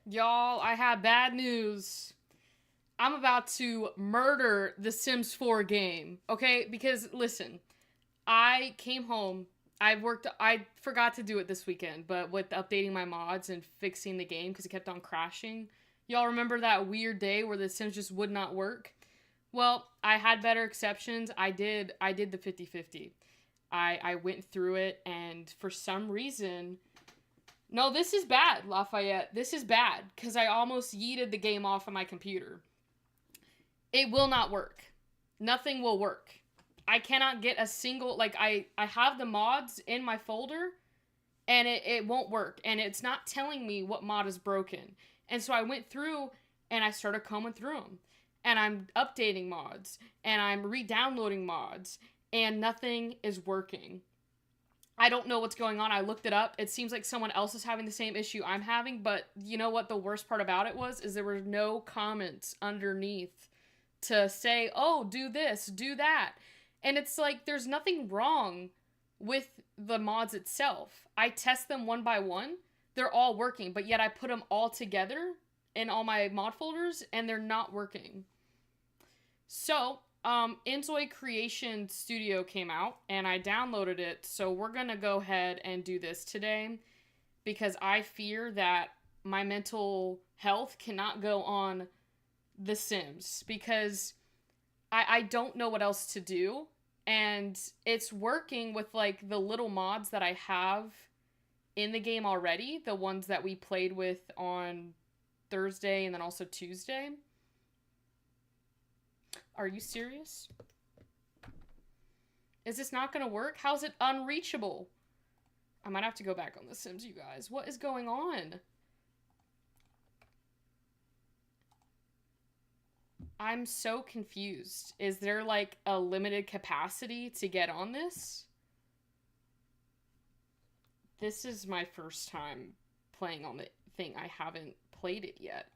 Y'all, I have bad news. I'm about to murder the Sims 4 game, okay? Because listen, I came home. I forgot to do it this weekend, but with updating my mods and fixing the game because it kept on crashing. Y'all remember that weird day where the Sims just would not work? Well, I had better exceptions. I did the 50-50. I went through it and for some reason, no, this is bad, Lafayette. This is bad because I almost yeeted the game off of my computer. It will not work. Nothing will work. I cannot get a single, like, I have the mods in my folder and it won't work. And it's not telling me what mod is broken. And so I went through and I started combing through them. And I'm updating mods and I'm re downloading mods and nothing is working. I don't know what's going on. I looked it up. It seems like someone else is having the same issue I'm having, but you know what the worst part about it was is there were no comments underneath to say, "Oh, do this, do that." And it's like there's nothing wrong with the mods itself. I test them one by one. They're all working, but yet I put them all together in all my mod folders and they're not working. So, Inzoi Creation Studio came out and I downloaded it. So we're going to go ahead and do this today because I fear that my mental health cannot go on The Sims because I don't know what else to do. And it's working with like the little mods that I have in the game already, the ones that we played with on Thursday and then also Tuesday. Are you serious? Is this not gonna work? How's it unreachable? I might have to go back on The Sims, you guys. What is going on? I'm so confused. Is there like a limited capacity to get on this? This is my first time playing on the thing. I haven't played it yet.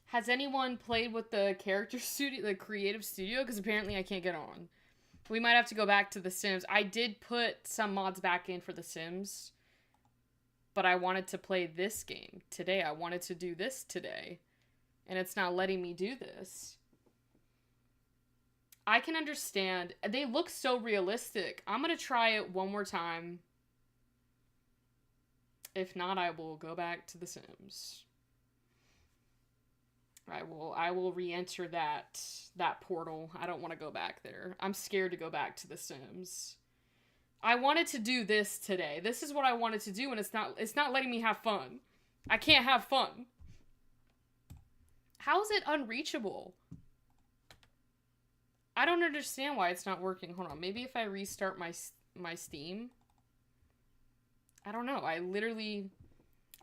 Has anyone played with the character studio, the creative studio? Because apparently I can't get on. We might have to go back to The Sims. I did put some mods back in for The Sims, but I wanted to play this game today. I wanted to do this today, and it's not letting me do this. I can understand. They look so realistic. I'm going to try it one more time. If not, I will go back to The Sims. I will re-enter that portal. I don't want to go back there. I'm scared to go back to The Sims. I wanted to do this today. This is what I wanted to do and it's not letting me have fun. I can't have fun. How is it unreachable? I don't understand why it's not working. Hold on. Maybe if I restart my Steam. I don't know.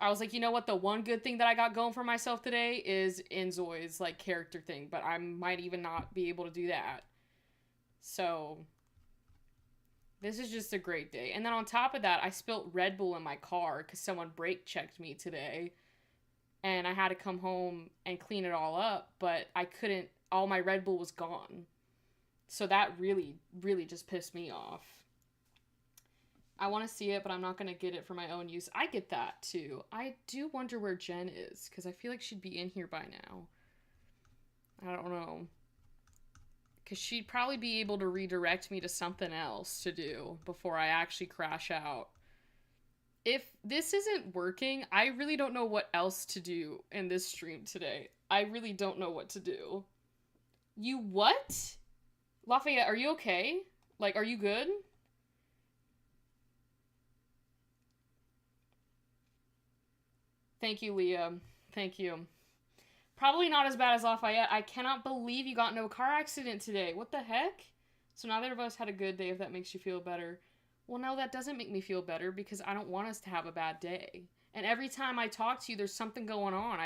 I was like, you know what? The one good thing that I got going for myself today is Enzoi's like character thing, but I might even not be able to do that. So this is just a great day. And then on top of that, I spilt Red Bull in my car because someone brake checked me today, and I had to come home and clean it all up, but I couldn't. All my Red Bull was gone, so that really, really just pissed me off. I want to see it, but I'm not going to get it for my own use. I get that, too. I do wonder where Jen is, because I feel like she'd be in here by now. I don't know. Because she'd probably be able to redirect me to something else to do before I actually crash out. If this isn't working, I really don't know what else to do in this stream today. I really don't know what to do. You what? Lafayette, are you okay? Like, are you good? Thank you, Leah. Thank you. Probably not as bad as Lafayette. I cannot believe you got no car accident today. What the heck? So neither of us had a good day, if that makes you feel better. Well, no, that doesn't make me feel better because I don't want us to have a bad day. And every time I talk to you, there's something going on.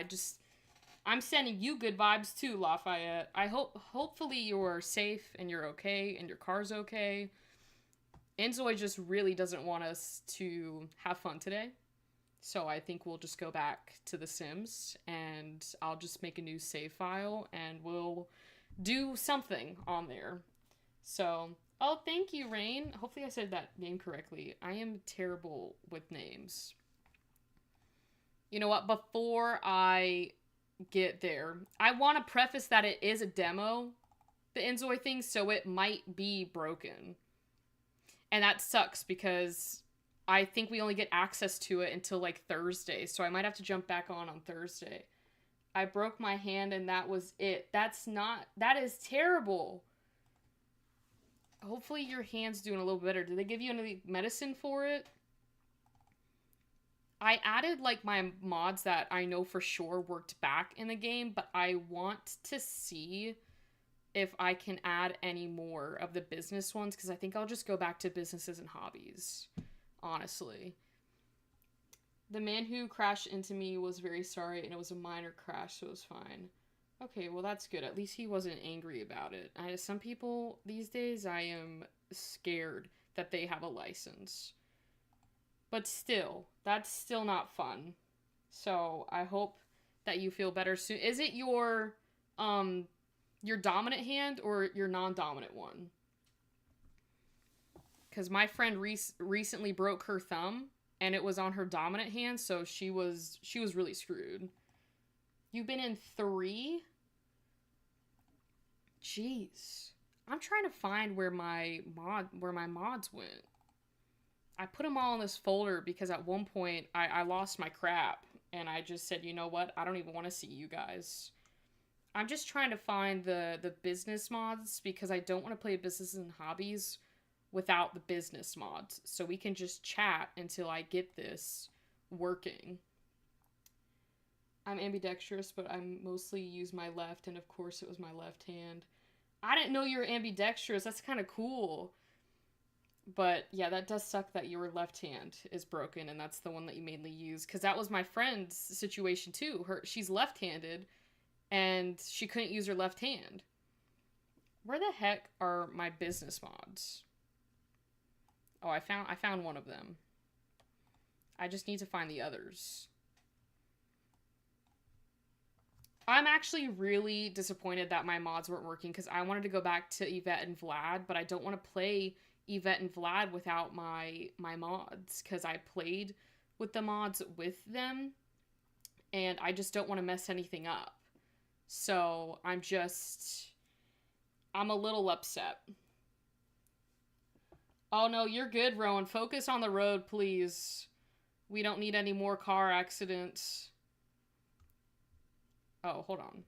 I'm sending you good vibes too, Lafayette. Hopefully you're safe and you're okay and your car's okay. Enzoy just really doesn't want us to have fun today. So I think we'll just go back to The Sims and I'll just make a new save file and we'll do something on there. So, oh, thank you, Rain. Hopefully I said that name correctly. I am terrible with names. You know what? Before I get there, I want to preface that it is a demo, the Enzoi thing, so it might be broken. And that sucks because I think we only get access to it until like Thursday, so I might have to jump back on Thursday. I broke my hand and that was it. That is terrible. Hopefully your hand's doing a little better. Did they give you any medicine for it? I added like my mods that I know for sure worked back in the game, but I want to see if I can add any more of the business ones, because I think I'll just go back to businesses and hobbies, honestly. The man who crashed into me was very sorry, and it was a minor crash, so it was fine. Okay, well that's good. At least he wasn't angry about it. Some people these days, I am scared that they have a license. But still, that's still not fun. So I hope that you feel better soon. Is it your dominant hand or your non-dominant one? Because my friend recently broke her thumb and it was on her dominant hand, so she was really screwed. You've been in 3? Jeez. I'm trying to find where my mods went. I put them all in this folder because at one point I lost my crap and I just said, you know what? I don't even want to see you guys. I'm just trying to find the business mods because I don't want to play businesses and hobbies without the business mods. So we can just chat until I get this working. I'm ambidextrous, but I mostly use my left, and of course it was my left hand. I didn't know you were ambidextrous. That's kind of cool. But yeah, that does suck that your left hand is broken and that's the one that you mainly use. Because that was my friend's situation too. She's left-handed and she couldn't use her left hand. Where the heck are my business mods? Oh, I found one of them. I just need to find the others. I'm actually really disappointed that my mods weren't working because I wanted to go back to Yvette and Vlad, but I don't want to play Yvette and Vlad without my mods because I played with the mods with them and I just don't want to mess anything up. So I'm a little upset. Oh no, you're good, Rowan. Focus on the road, please. We don't need any more car accidents. Oh, hold on.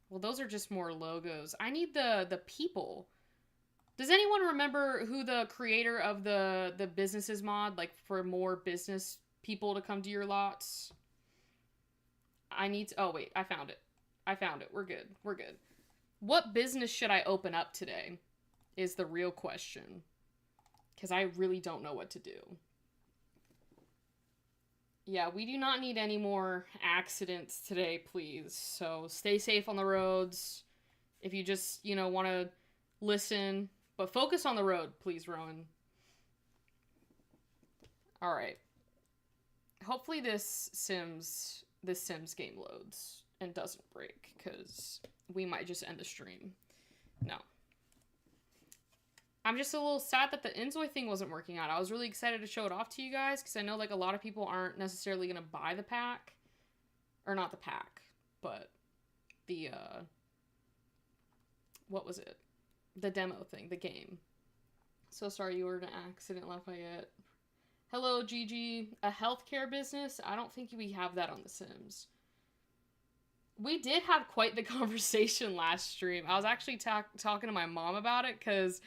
Well, those are just more logos. I need the people. Does anyone remember who the creator of the businesses mod, like for more business people to come to your lots? I need to, oh wait, I found it. We're good. We're good. What business should I open up today is the real question. Because I really don't know what to do. Yeah, we do not need any more accidents today, please. So stay safe on the roads. If you just, want to listen, but focus on the road, please, Rowan. All right. Hopefully this Sims game loads and doesn't break, because we might just end the stream. No. I'm just a little sad that the Enzoi thing wasn't working out. I was really excited to show it off to you guys because I know like a lot of people aren't necessarily going to buy the pack. Or not the pack, but the, what was it? The demo thing, the game. So sorry you were in an accident, Lafayette. Hello, Gigi. A healthcare business? I don't think we have that on The Sims. We did have quite the conversation last stream. I was actually talking to my mom about it because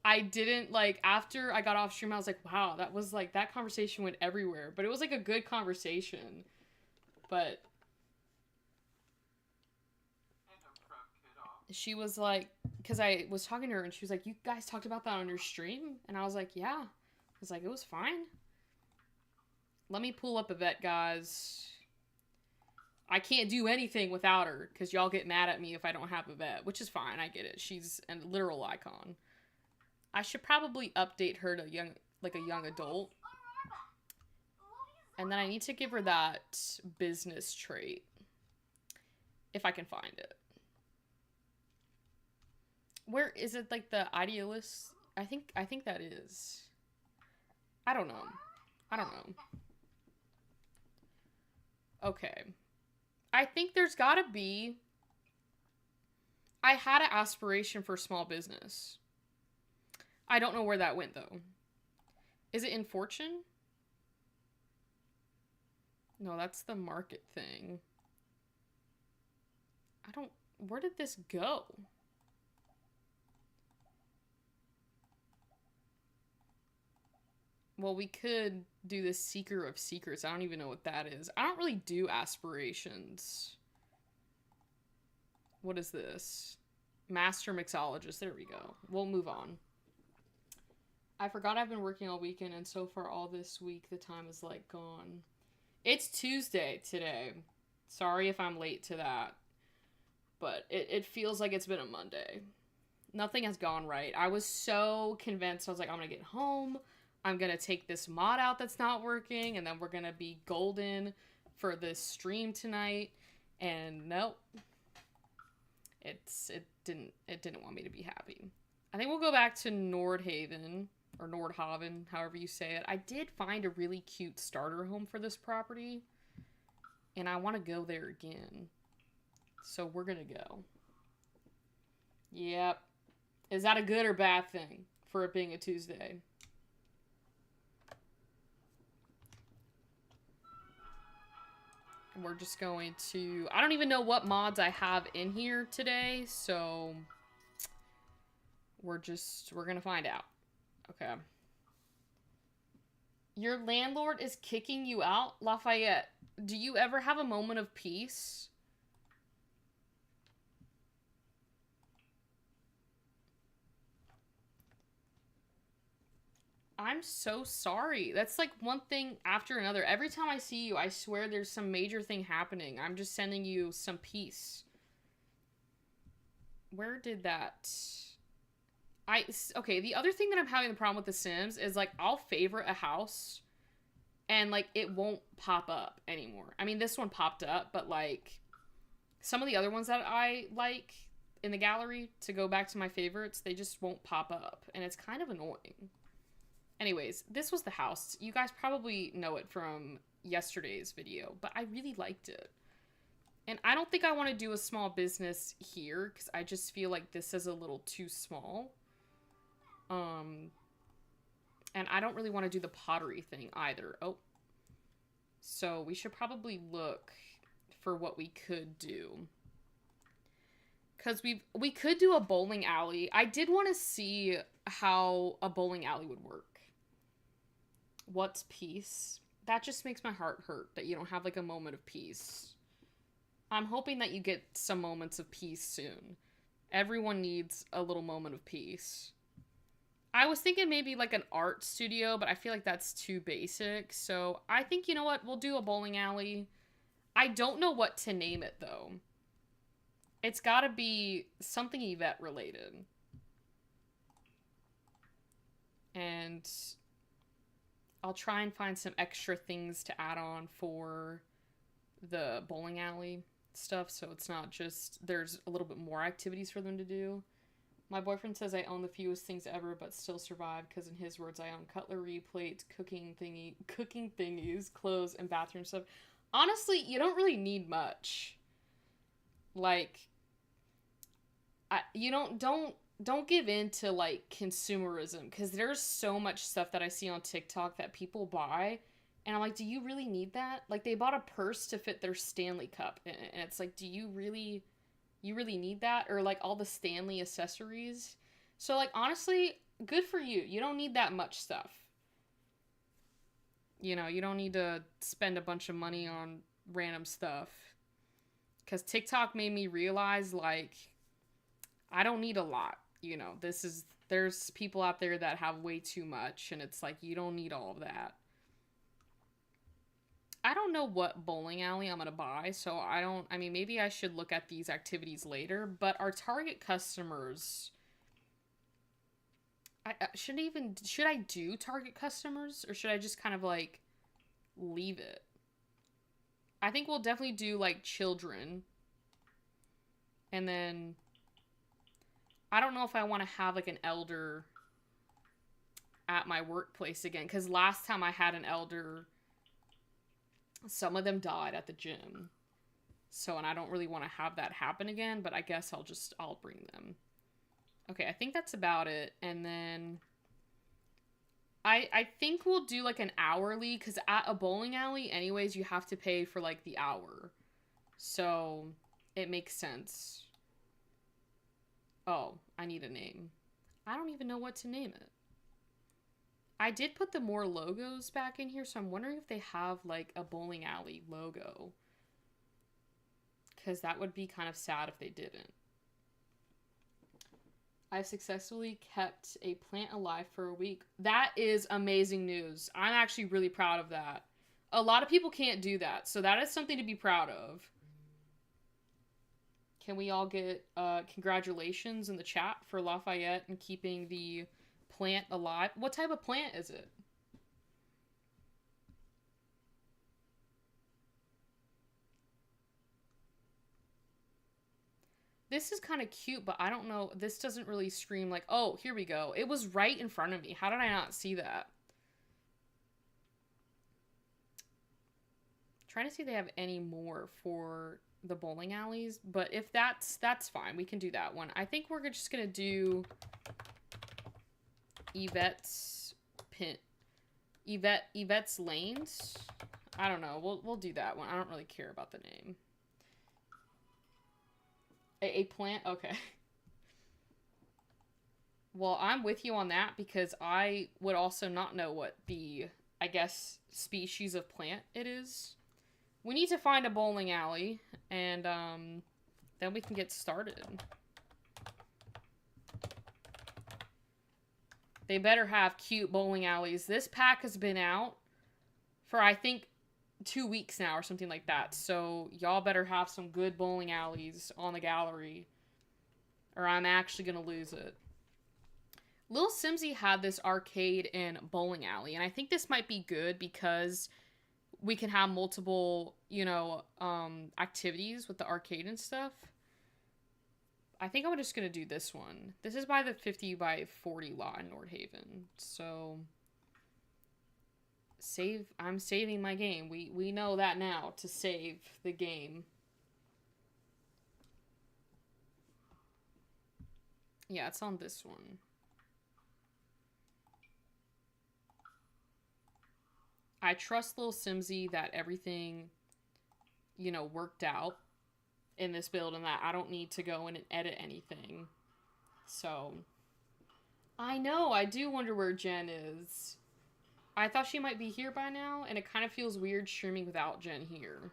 I didn't, after I got off stream, I was like, wow, that was, that conversation went everywhere. But it was, a good conversation. But she was like, because I was talking to her, and she was like, you guys talked about that on your stream? And I was like, yeah. I was like, it was fine. Let me pull up Yvette, guys. I can't do anything without her, because y'all get mad at me if I don't have Yvette, which is fine, I get it. She's a literal icon. I should probably update her to a young adult. And then I need to give her that business trait. If I can find it. Where is it, the idealist? I think that is. I don't know. Okay. I think there's gotta be. I had an aspiration for small business. I don't know where that went though. Is it in Fortune? No, that's the market thing. I don't. Where did this go? Well, we could do the Seeker of Secrets. I don't even know what that is. I don't really do aspirations. What is this? Master Mixologist. There we go. We'll move on. I forgot I've been working all weekend, and so far all this week, the time is like gone. It's Tuesday today. Sorry if I'm late to that. But it feels like it's been a Monday. Nothing has gone right. I was so convinced. I was like, I'm going to get home. I'm going to take this mod out that's not working. And then we're going to be golden for this stream tonight. And nope. It didn't want me to be happy. I think we'll go back to Nordhaven. Or Nordhaven, however you say it. I did find a really cute starter home for this property. And I want to go there again. So we're going to go. Yep. Is that a good or bad thing for it being a Tuesday? We're just going to... I don't even know what mods I have in here today, so... We're going to find out. Okay. Your landlord is kicking you out? Lafayette, do you ever have a moment of peace? I'm so sorry. That's like one thing after another. Every time I see you, I swear there's some major thing happening. I'm just sending you some peace. Where did that... Okay, the other thing that I'm having the problem with The Sims is, like, I'll favorite a house and, like, it won't pop up anymore. I mean, this one popped up, but, like, some of the other ones that I like in the gallery to go back to my favorites, they just won't pop up, and it's kind of annoying. Anyways, this was the house. You guys probably know it from yesterday's video, but I really liked it. And I don't think I want to do a small business here, because I just feel like this is a little too small. And I don't really want to do the pottery thing either. Oh. So we should probably look for what we could do. Because we could do a bowling alley. I did want to see how a bowling alley would work. What's peace? That just makes my heart hurt that you don't have, like, a moment of peace. I'm hoping that you get some moments of peace soon. Everyone needs a little moment of peace. I was thinking maybe like an art studio, but I feel like that's too basic. So I think, you know what? We'll do a bowling alley. I don't know what to name it, though. It's gotta be something Yvette related. And I'll try and find some extra things to add on for the bowling alley stuff, so it's not just... There's a little bit more activities for them to do. My boyfriend says I own the fewest things ever, but still survive, because in his words, I own cutlery, plates, cooking thingies, clothes, and bathroom stuff. Honestly, you don't really need much. Like, don't give in to, like, consumerism, because there's so much stuff that I see on TikTok that people buy, and I'm like, do you really need that? Like, they bought a purse to fit their Stanley Cup, and it's like, do you really need that? Or, like, all the Stanley accessories? So, like, honestly, good for you. You don't need that much stuff. You know, you don't need to spend a bunch of money on random stuff. Because TikTok made me realize, like, I don't need a lot. You know, there's people out there that have way too much, and it's like, you don't need all of that. I don't know what bowling alley I'm going to buy, so I mean, maybe I should look at these activities later, but our target customers, should I do target customers, or should I just kind of, like, leave it? I think we'll definitely do, like, children, and then, I don't know if I want to have, like, an elder at my workplace again, because last time I had an elder... Some of them died at the gym. So, and I don't really want to have that happen again, but I guess I'll bring them. Okay, I think that's about it. And then I think we'll do like an hourly, because at a bowling alley, anyways, you have to pay for like the hour. So it makes sense. Oh, I need a name. I don't even know what to name it. I did put the more logos back in here, so I'm wondering if they have like a bowling alley logo. Because that would be kind of sad if they didn't. I've successfully kept a plant alive for a week. That is amazing news. I'm actually really proud of that. A lot of people can't do that, so that is something to be proud of. Can we all get congratulations in the chat for Lafayette and keeping the plant alive? What type of plant is it? This is kind of cute, but I don't know. This doesn't really scream like, oh, here we go. It was right in front of me. How did I not see that? I'm trying to see if they have any more for the bowling alleys, but if that's fine. We can do that one. I think we're just going to do Yvette's Lanes. I don't know. We'll do that one. I don't really care about the name. A plant? Okay. Well, I'm with you on that because I would also not know what the, I guess, species of plant it is. We need to find a bowling alley, and then we can get started. They better have cute bowling alleys. This pack has been out for, I think, 2 weeks now or something like that. So y'all better have some good bowling alleys on the gallery, or I'm actually going to lose it. Lil Simsy had this arcade and bowling alley, and I think this might be good because we can have multiple, you know, activities with the arcade and stuff. I think I'm just going to do this one. This is by the 50 by 40 lot in Nordhaven. So I'm saving my game. We know that now, to save the game. Yeah, it's on this one. I trust Lil Simsy that everything, you know, worked out in this build and that I don't need to go in and edit anything. So, I know, I do wonder where Jen is. I thought she might be here by now, and it kind of feels weird streaming without Jen here.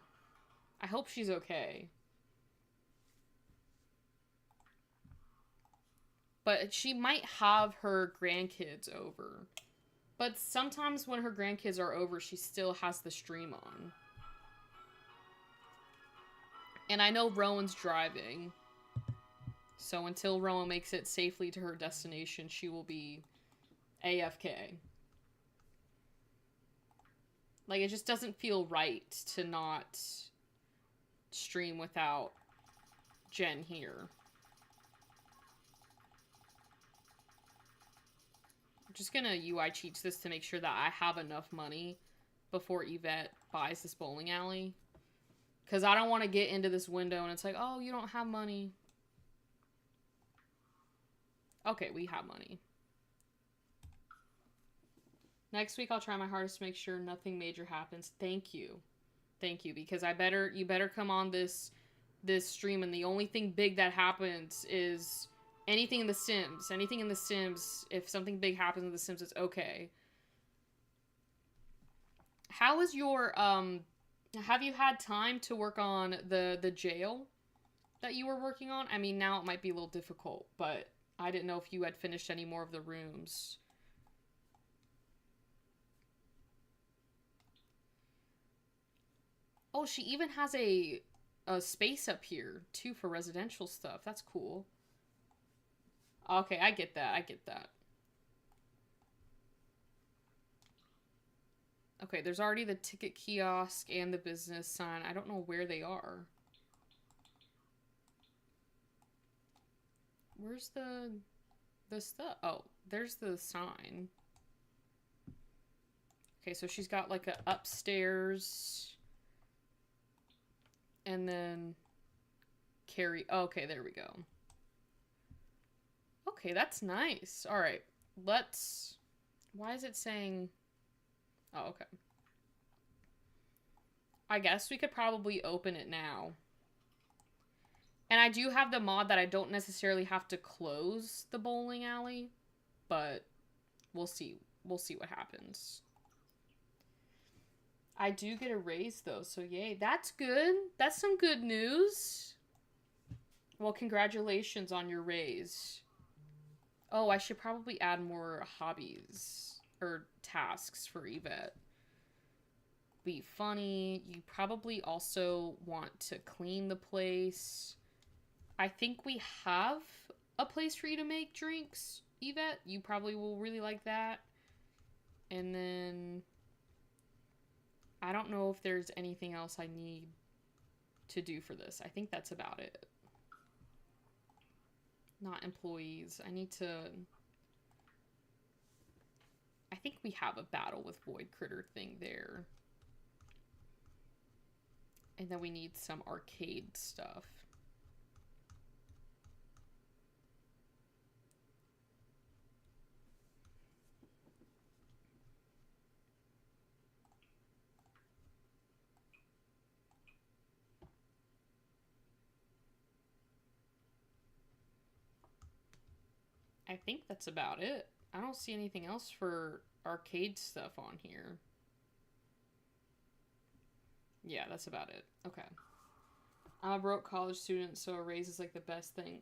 I hope she's okay. But she might have her grandkids over. But sometimes when her grandkids are over, she still has the stream on. And I know Rowan's driving. So until Rowan makes it safely to her destination, she will be AFK. Like, it just doesn't feel right to not stream without Jen here. I'm just gonna UI cheat this to make sure that I have enough money before Yvette buys this bowling alley. Because I don't want to get into this window and it's like, oh, you don't have money. Okay, we have money. Next week, I'll try my hardest to make sure nothing major happens. Thank you. Thank you, because you better come on this stream, and the only thing big that happens is anything in The Sims. Anything in The Sims, if something big happens in The Sims, it's okay. How is your, have you had time to work on the jail that you were working on? I mean, now it might be a little difficult, but I didn't know if you had finished any more of the rooms. Oh, she even has a space up here, too, for residential stuff. That's cool. Okay, I get that. I get that. Okay, there's already the ticket kiosk and the business sign. I don't know where they are. Where's the stuff? Oh, there's the sign. Okay, so she's got like a upstairs And then carry. Okay, there we go. Okay, that's nice. All right, let's. Why is it saying? Oh, okay. I guess we could probably open it now. And I do have the mod that I don't necessarily have to close the bowling alley, but we'll see. We'll see what happens. I do get a raise though, so yay. That's good. That's some good news. Well, congratulations on your raise. Oh, I should probably add more hobbies or tasks for Yvette. Be funny. You probably also want to clean the place. I think we have a place for you to make drinks, Yvette. You probably will really like that. And then I don't know if there's anything else I need to do for this. I think that's about it. Not employees. I need to... I think we have a battle with Void Critter thing there. And then we need some arcade stuff. I think that's about it. I don't see anything else for arcade stuff on here. Yeah, that's about it. Okay. I'm a broke college student, so a raise is like the best thing.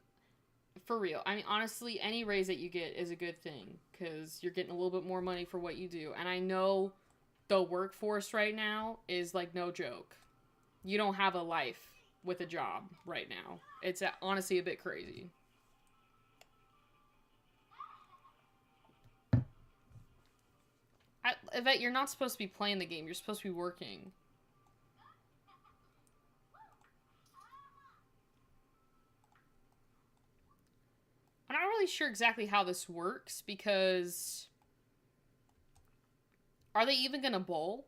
For real. I mean, honestly, any raise that you get is a good thing because you're getting a little bit more money for what you do. And I know the workforce right now is like no joke. You don't have a life with a job right now. It's honestly a bit crazy. Yvette, you're not supposed to be playing the game. You're supposed to be working. I'm not really sure exactly how this works because... Are they even going to bowl?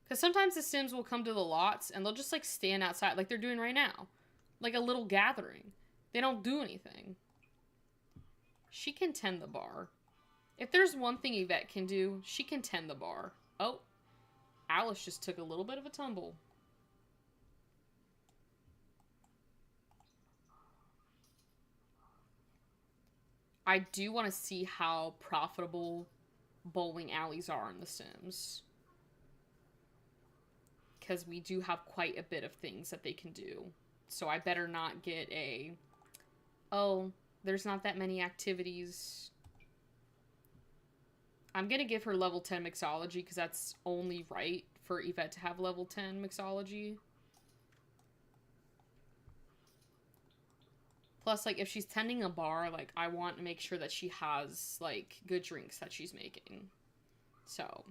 Because sometimes the Sims will come to the lots and they'll just like stand outside like they're doing right now. Like a little gathering. They don't do anything. She can tend the bar. If there's one thing Yvette can do, she can tend the bar. Oh, Alice just took a little bit of a tumble. I do want to see how profitable bowling alleys are in The Sims. Because we do have quite a bit of things that they can do. So I better not get a... Oh, there's not that many activities... I'm going to give her level 10 mixology because that's only right for Yvette to have level 10 mixology. Plus, like, if she's tending a bar, like, I want to make sure that she has, like, good drinks that she's making. So.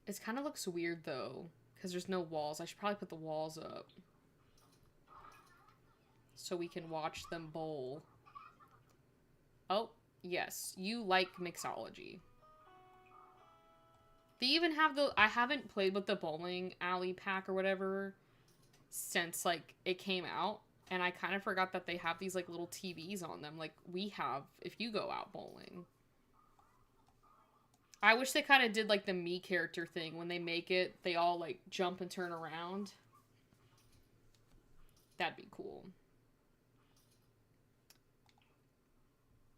It kind of looks weird, though, because there's no walls. I should probably put the walls up. So we can watch them bowl. Oh, yes. You like mixology. They even have the... I haven't played with the bowling alley pack or whatever since, like, it came out. And I kind of forgot that they have these, like, little TVs on them. Like, we have if you go out bowling. I wish they kind of did, like, the Mii character thing. When they make it, they all, like, jump and turn around. That'd be cool.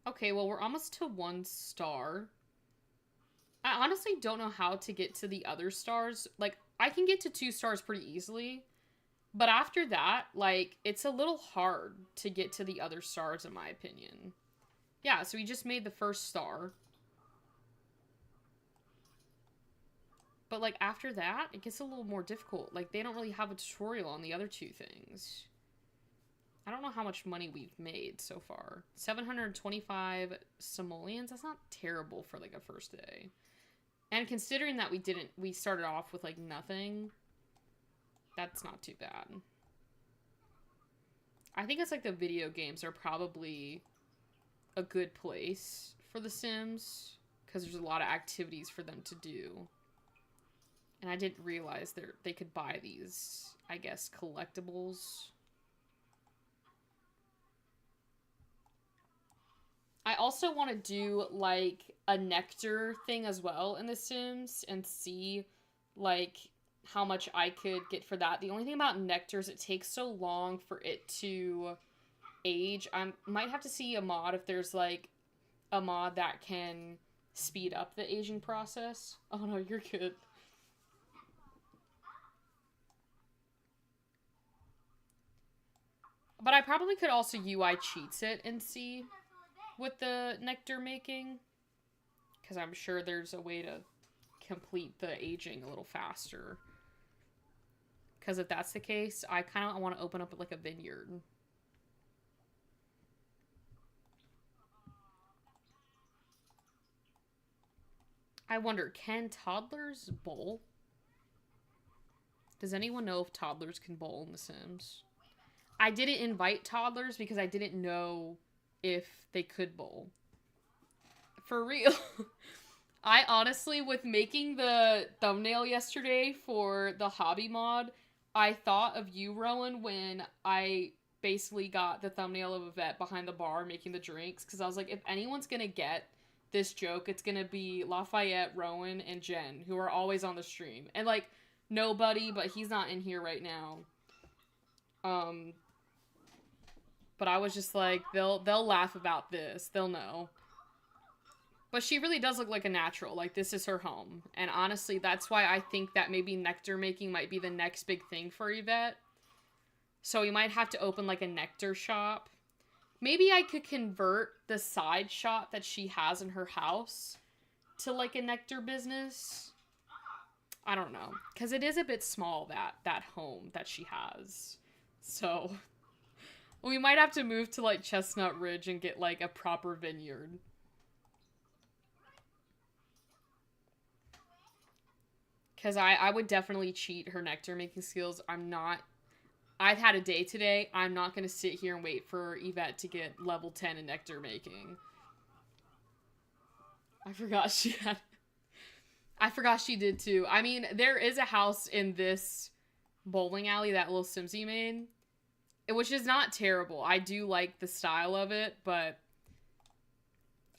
Okay, well, we're almost to 1 star. I honestly don't know how to get to the other stars. Like, I can get to 2 stars pretty easily. But after that, like, it's a little hard to get to the other stars, in my opinion. Yeah, so we just made the 1st star. But, like, after that, it gets a little more difficult. Like, they don't really have a tutorial on the other 2 things. I don't know how much money we've made so far. 725 simoleons? That's not terrible for, like, a first day. And considering that we started off with, like, nothing, that's not too bad. I think it's, like, the video games are probably a good place for The Sims because there's a lot of activities for them to do. And I didn't realize they could buy these, I guess, collectibles. I also want to do, like, a nectar thing as well in The Sims and see, like, how much I could get for that. The only thing about nectar is it takes so long for it to age. I might have to see a mod if there's, like, a mod that can speed up the aging process. Oh, no, you're good. But I probably could also UI cheats it and see with the nectar making. Because I'm sure there's a way to complete the aging a little faster. Because if that's the case, I kind of want to open up like a vineyard. I wonder, can toddlers bowl? Does anyone know if toddlers can bowl in The Sims? I didn't invite toddlers because I didn't know if they could bowl. For real. I honestly, with making the thumbnail yesterday for the hobby mod, I thought of you, Rowan, when I basically got the thumbnail of Yvette behind the bar making the drinks. Because I was like, if anyone's going to get this joke, it's going to be Lafayette, Rowan, and Jen, who are always on the stream. And, like, nobody, but he's not in here right now. But I was just like, they'll laugh about this. They'll know. But she really does look like a natural. Like, this is her home. And honestly, that's why I think that maybe nectar making might be the next big thing for Yvette. So we might have to open, like, a nectar shop. Maybe I could convert the side shop that she has in her house to, like, a nectar business. I don't know. Because it is a bit small, that home that she has. So we might have to move to, like, Chestnut Ridge and get, like, a proper vineyard. Because I would definitely cheat her nectar making skills. I've had a day today. I'm not going to sit here and wait for Yvette to get level 10 in nectar making. I forgot she did too. I mean, there is a house in this bowling alley that Lil Simsy made, which is not terrible. I do like the style of it, but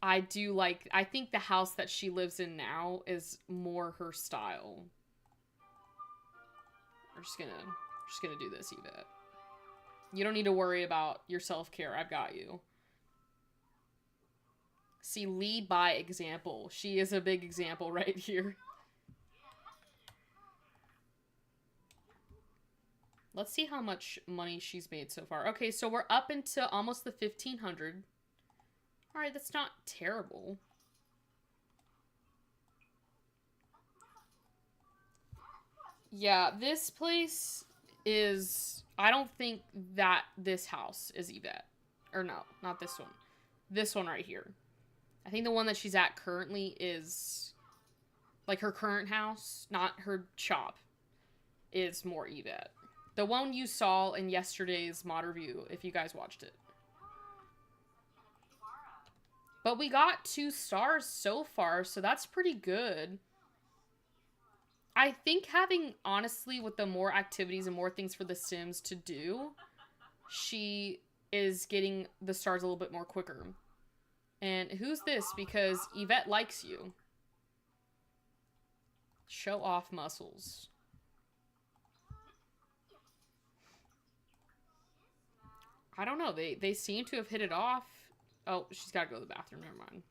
I think the house that she lives in now is more her style. We're just gonna do this, Yvette. You don't need to worry about your self-care. I've got you. See, lead by example. She is a big example right here. Let's see how much money she's made so far. Okay, so we're up into almost the 1,500. Alright, that's not terrible. Yeah, this place is... I don't think that this house is Yvette. Or no, not this one. This one right here. I think the one that she's at currently is... like her current house, not her shop, is more Yvette. The one you saw in yesterday's mod review, if you guys watched it. But we got 2 stars so far, so that's pretty good. I think having, honestly, with the more activities and more things for The Sims to do, she is getting the stars a little bit more quicker. And who's this? Because Yvette likes you. Show off muscles. I don't know. They seem to have hit it off. Oh, she's got to go to the bathroom. Never mind.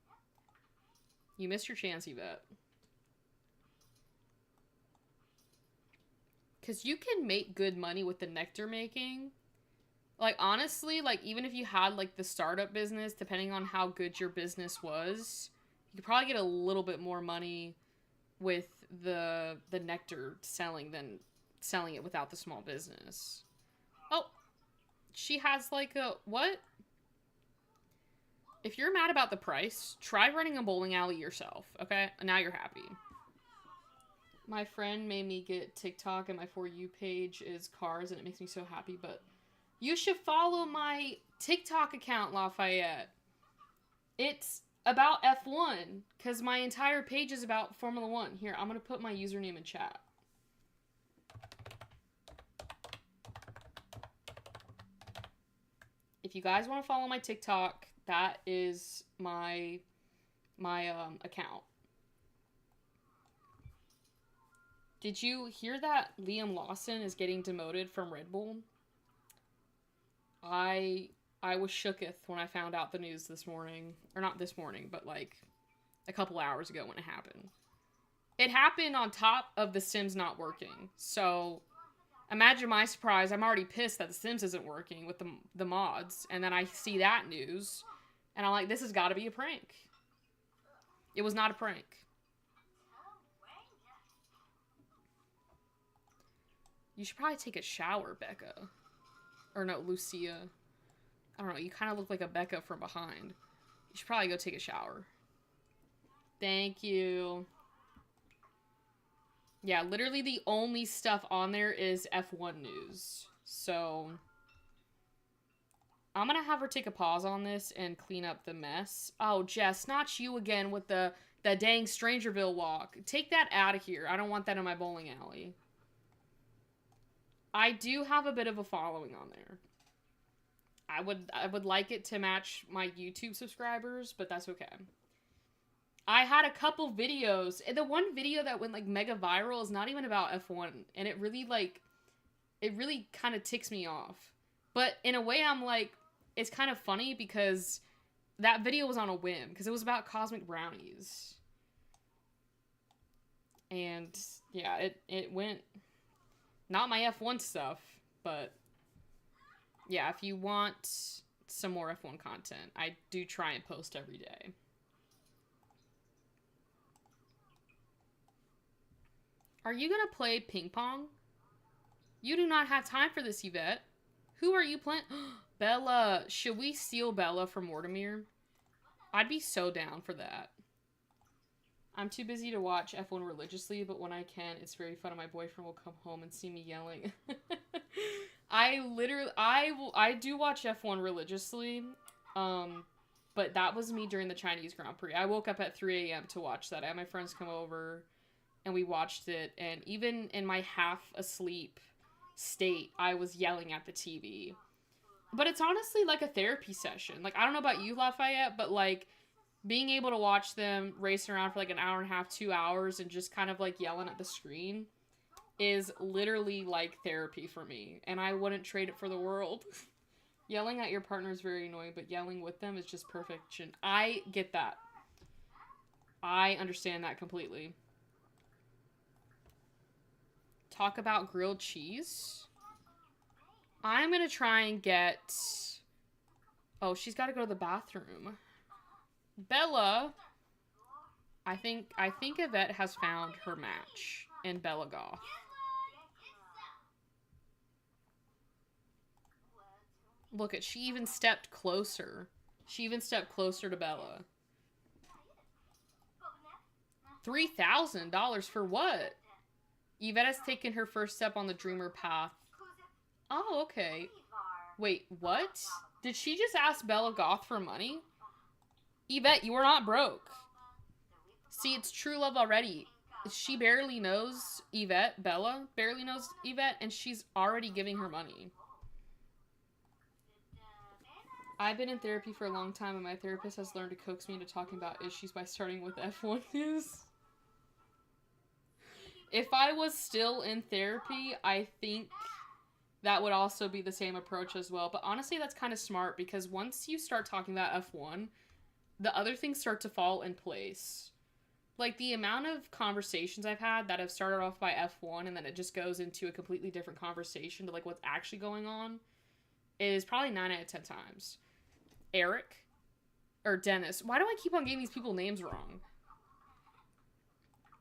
You missed your chance, Yvette. Because you can make good money with the nectar making. Like, honestly, like, even if you had, like, the startup business, depending on how good your business was, you could probably get a little bit more money with the nectar selling than selling it without the small business. Oh, she has, like, a... what? If you're mad about the price, try running a bowling alley yourself, okay? Now you're happy. My friend made me get TikTok and my For You page is cars and it makes me so happy, but you should follow my TikTok account, Lafayette. It's about F1, because my entire page is about Formula 1. Here, I'm going to put my username in chat. If you guys want to follow my TikTok, that is my account. Did you hear that Liam Lawson is getting demoted from Red Bull? I was shooketh when I found out the news this morning. Or not this morning, but like a couple hours ago when it happened. It happened on top of The Sims not working. So imagine my surprise. I'm already pissed that The Sims isn't working with the mods. And then I see that news. And I'm like, this has got to be a prank. It was not a prank. You should probably take a shower, Becca. Or no, Lucia. I don't know, you kind of look like a Becca from behind. You should probably go take a shower. Thank you. Yeah, literally the only stuff on there is F1 news. So I'm gonna have her take a pause on this and clean up the mess. Oh, Jess, not you again with the dang Strangerville walk. Take that out of here. I don't want that in my bowling alley. I do have a bit of a following on there. I would like it to match my YouTube subscribers, but that's okay. I had a couple videos. The one video that went like mega viral is not even about F1, and it really kind of ticks me off. But in a way, I'm like, it's kind of funny because that video was on a whim because it was about cosmic brownies. And yeah, it went not my F1 stuff, but yeah, if you want some more F1 content, I do try and post every day. Are you gonna play ping pong? You do not have time for this, Yvette. Who are you playing? Bella. Should we steal Bella from Mortimer? I'd be so down for that. I'm too busy to watch F1 religiously, but when I can, it's very fun and my boyfriend will come home and see me yelling. I do watch F1 religiously, but that was me during the Chinese Grand Prix. I woke up at 3 a.m. to watch that. I had my friends come over, and we watched it, and even in my half-asleep state, I was yelling at the TV. But it's honestly like a therapy session. Like, I don't know about you, Lafayette, but like, being able to watch them racing around for like an hour and a half, 2 hours, and just kind of like yelling at the screen is literally like therapy for me. And I wouldn't trade it for the world. Yelling at your partner is very annoying, but yelling with them is just perfection. I get that. I understand that completely. Talk about grilled cheese. I'm gonna try and get... Oh, she's got to go to the bathroom. Bella, I think Yvette has found her match in Bella Goth. Look at, she even stepped closer. She even stepped closer to Bella. $3,000 for what? Yvette has taken her first step on the dreamer path. Oh, okay. Wait, what? Did she just ask Bella Goth for money? Yvette, you are not broke. See, it's true love already. She barely knows Yvette. Bella barely knows Yvette, and she's already giving her money. I've been in therapy for a long time, and my therapist has learned to coax me into talking about issues by starting with F1 news. If I was still in therapy, I think that would also be the same approach as well. But honestly, that's kind of smart, because once you start talking about F1, the other things start to fall in place. Like, the amount of conversations I've had that have started off by F1 and then it just goes into a completely different conversation to, like, what's actually going on is probably 9 out of 10 times. Eric? Or Dennis. Why do I keep on getting these people names wrong?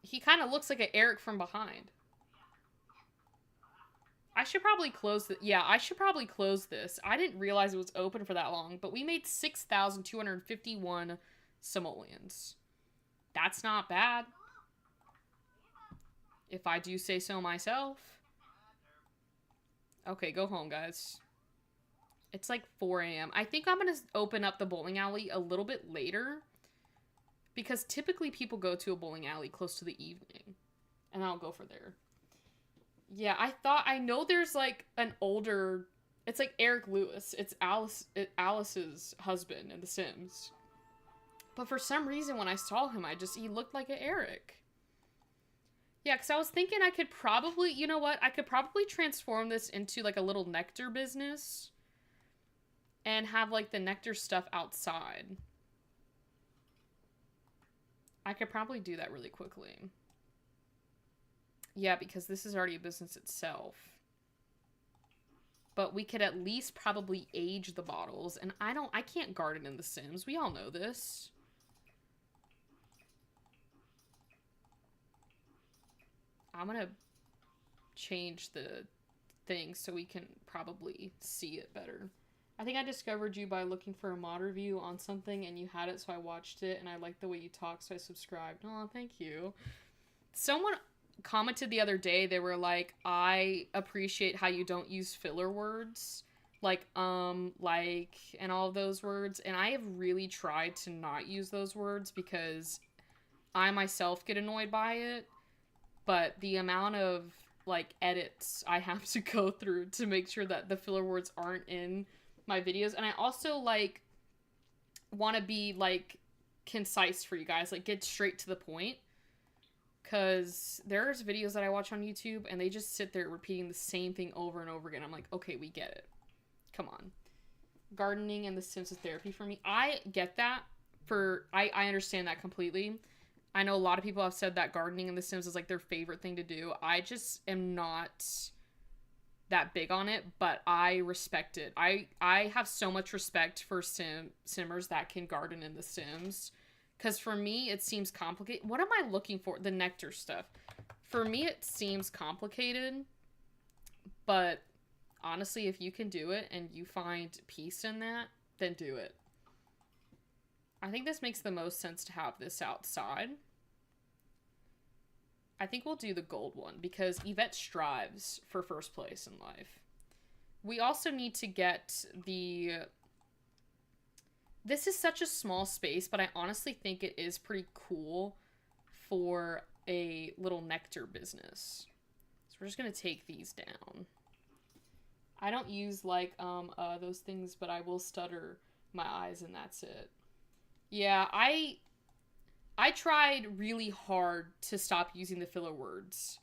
He kind of looks like an Eric from behind. I should probably close this. Yeah, I should probably close this. I didn't realize it was open for that long, but we made 6,251 simoleons. That's not bad, if I do say so myself. Okay, go home, guys. It's like 4 a.m. I think I'm going to open up the bowling alley a little bit later, Because typically people go to a bowling alley close to the evening. And I'll go for there. Yeah, I know there's like an older, it's like Eric Lewis. It's Alice's husband in The Sims. But for some reason when I saw him, he looked like an Eric. Yeah, because I was thinking I could probably, you know what? I could probably transform this into like a little nectar business. And have like the nectar stuff outside. I could probably do that really quickly. Yeah, because this is already a business itself. But we could at least probably age the bottles. And I can't garden in The Sims. We all know this. I'm gonna change the thing so we can probably see it better. I think I discovered you by looking for a mod review on something and you had it, so I watched it, and I liked the way you talk, so I subscribed. Oh, thank you. Someone commented the other day, they were like, I appreciate how you don't use filler words, like, like, and all of those words, and I have really tried to not use those words because I myself get annoyed by it, but the amount of, like, edits I have to go through to make sure that the filler words aren't in my videos, and I also, like, want to be, like, concise for you guys, like, get straight to the point, because there's videos that I watch on YouTube, and they just sit there repeating the same thing over and over again. I'm like, okay, we get it. Come on. Gardening and The Sims is therapy for me. I get that. I understand that completely. I know a lot of people have said that gardening in The Sims is, like, their favorite thing to do. I just am not that big on it, but I respect it. I have so much respect for simmers that can garden in The Sims, because for me it seems complicated. What am I looking for? The nectar stuff. For me it seems complicated, but honestly, if you can do it and you find peace in that, then do it. I think this makes the most sense to have this outside. I think we'll do the gold one because Yvette strives for first place in life. We also need to get the... This is such a small space, but I honestly think it is pretty cool for a little nectar business. So we're just going to take these down. I don't use, like, those things, but I will stutter my eyes and that's it. Yeah, I tried really hard to stop using the filler words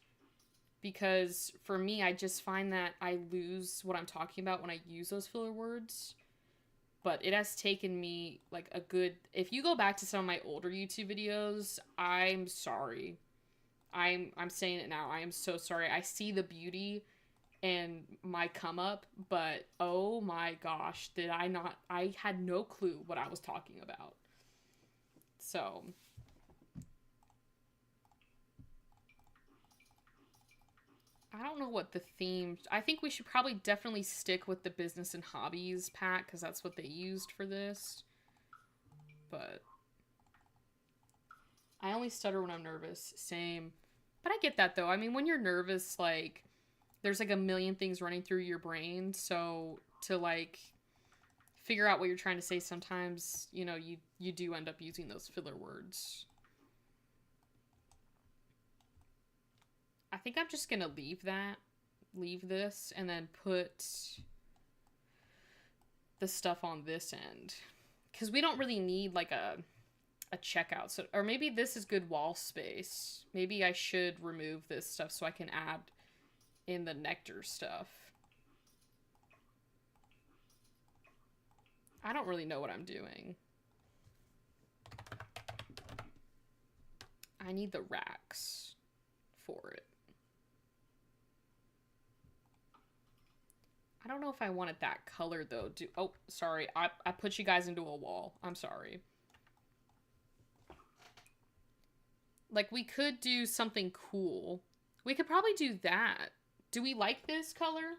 because for me, I just find that I lose what I'm talking about when I use those filler words. But it has taken me like a good, if you go back to some of my older YouTube videos, I'm sorry. I'm saying it now. I am so sorry. I see the beauty and my come up, but oh my gosh, I had no clue what I was talking about. So I don't know what the theme... I think we should probably definitely stick with the business and hobbies pack, because that's what they used for this. But I only stutter when I'm nervous. Same. But I get that, though. I mean, when you're nervous, like, there's, like, a million things running through your brain. So to, like, figure out what you're trying to say sometimes, you know, you do end up using those filler words. I think I'm just gonna leave this, and then put the stuff on this end. Because we don't really need, like, a checkout. So, or maybe this is good wall space. Maybe I should remove this stuff so I can add in the nectar stuff. I don't really know what I'm doing. I need the racks for it. I don't know if I wanted that color, though. Oh, sorry. I put you guys into a wall. I'm sorry. Like, we could do something cool. We could probably do that. Do we like this color?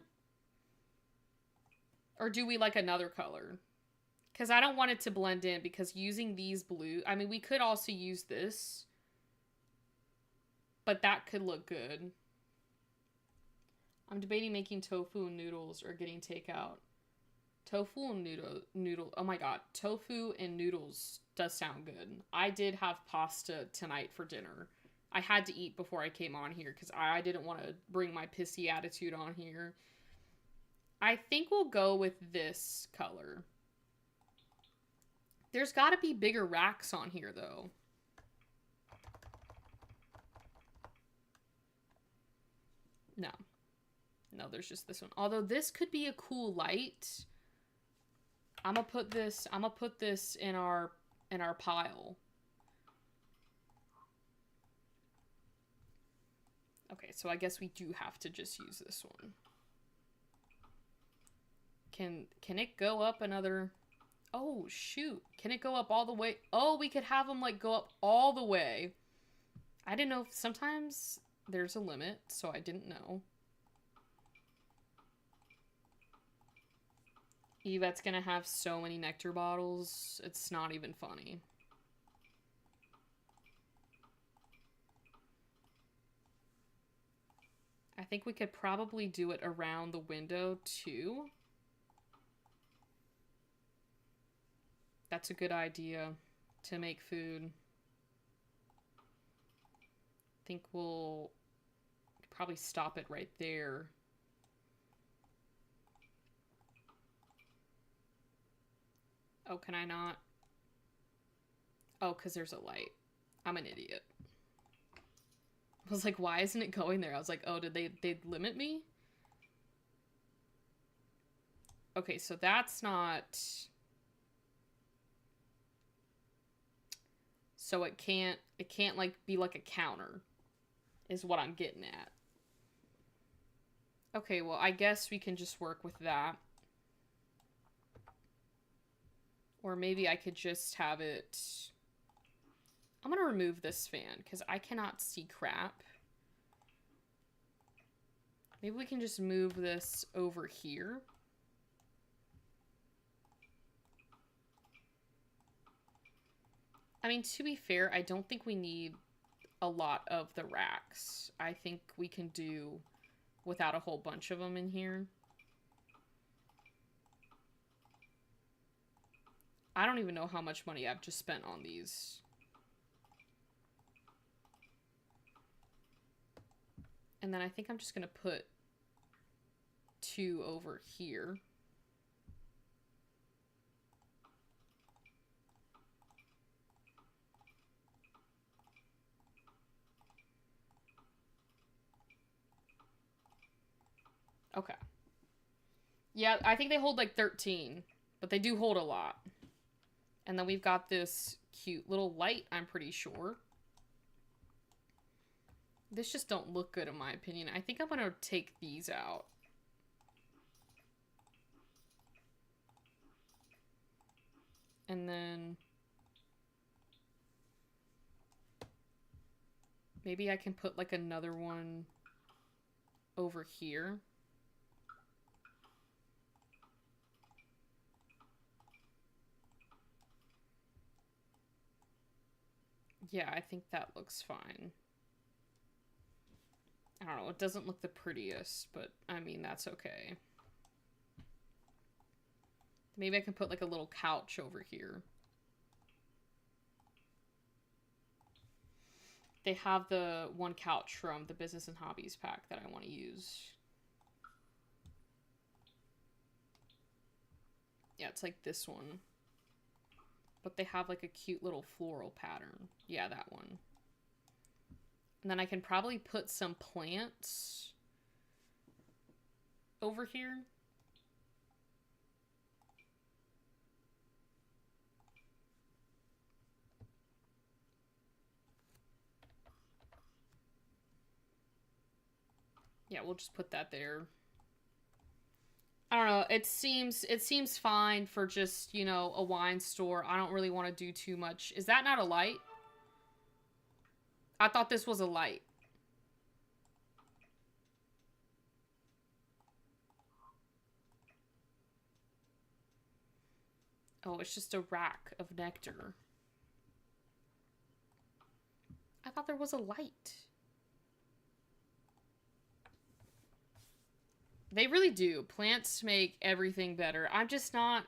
Or do we like another color? Because I don't want it to blend in, because using these blue... I mean, we could also use this. But that could look good. I'm debating making tofu and noodles or getting takeout. Tofu and noodle. Oh my god, tofu and noodles does sound good. I did have pasta tonight for dinner. I had to eat before I came on here because I didn't want to bring my pissy attitude on here. I think we'll go with this color. There's got to be bigger racks on here, though. No. No, there's just this one. Although this could be a cool light. I'm gonna put this in our pile. Okay, so I guess we do have to just use this one. Can it go up another... Oh, shoot. Can it go up all the way? Oh, we could have them, like, go up all the way. I didn't know if sometimes there's a limit, so I didn't know. Yvette's gonna have so many nectar bottles, it's not even funny. I think we could probably do it around the window, too. That's a good idea to make food. I think we'll probably stop it right there. Oh, can I not? Oh, because there's a light. I'm an idiot. I was like, why isn't it going there? I was like, oh, did they limit me? Okay, so that's not... So it can't like be like a counter is what I'm getting at. Okay, well, I guess we can just work with that. Or maybe I could just have it... I'm gonna remove this fan because I cannot see crap. Maybe we can just move this over here. I mean, to be fair, I don't think we need a lot of the racks. I think we can do without a whole bunch of them in here. I don't even know how much money I've just spent on these. And then I think I'm just gonna put 2 over here. Okay. Yeah, I think they hold like 13, but they do hold a lot. And then we've got this cute little light, I'm pretty sure. This just don't look good in my opinion. I think I'm gonna take these out. And then maybe I can put like another one over here. Yeah, I think that looks fine. I don't know, it doesn't look the prettiest, but I mean, that's okay. Maybe I can put like a little couch over here. They have the one couch from the Business and Hobbies pack that I want to use. Yeah, it's like this one. But they have like a cute little floral pattern. Yeah, that one. And then I can probably put some plants over here. Yeah, we'll just put that there. I don't know, it seems fine for just, you know, a wine store. I don't really want to do too much. Is that not a light? I thought this was a light. Oh, it's just a rack of nectar. I thought there was a light. They really do. Plants make everything better. I'm just not...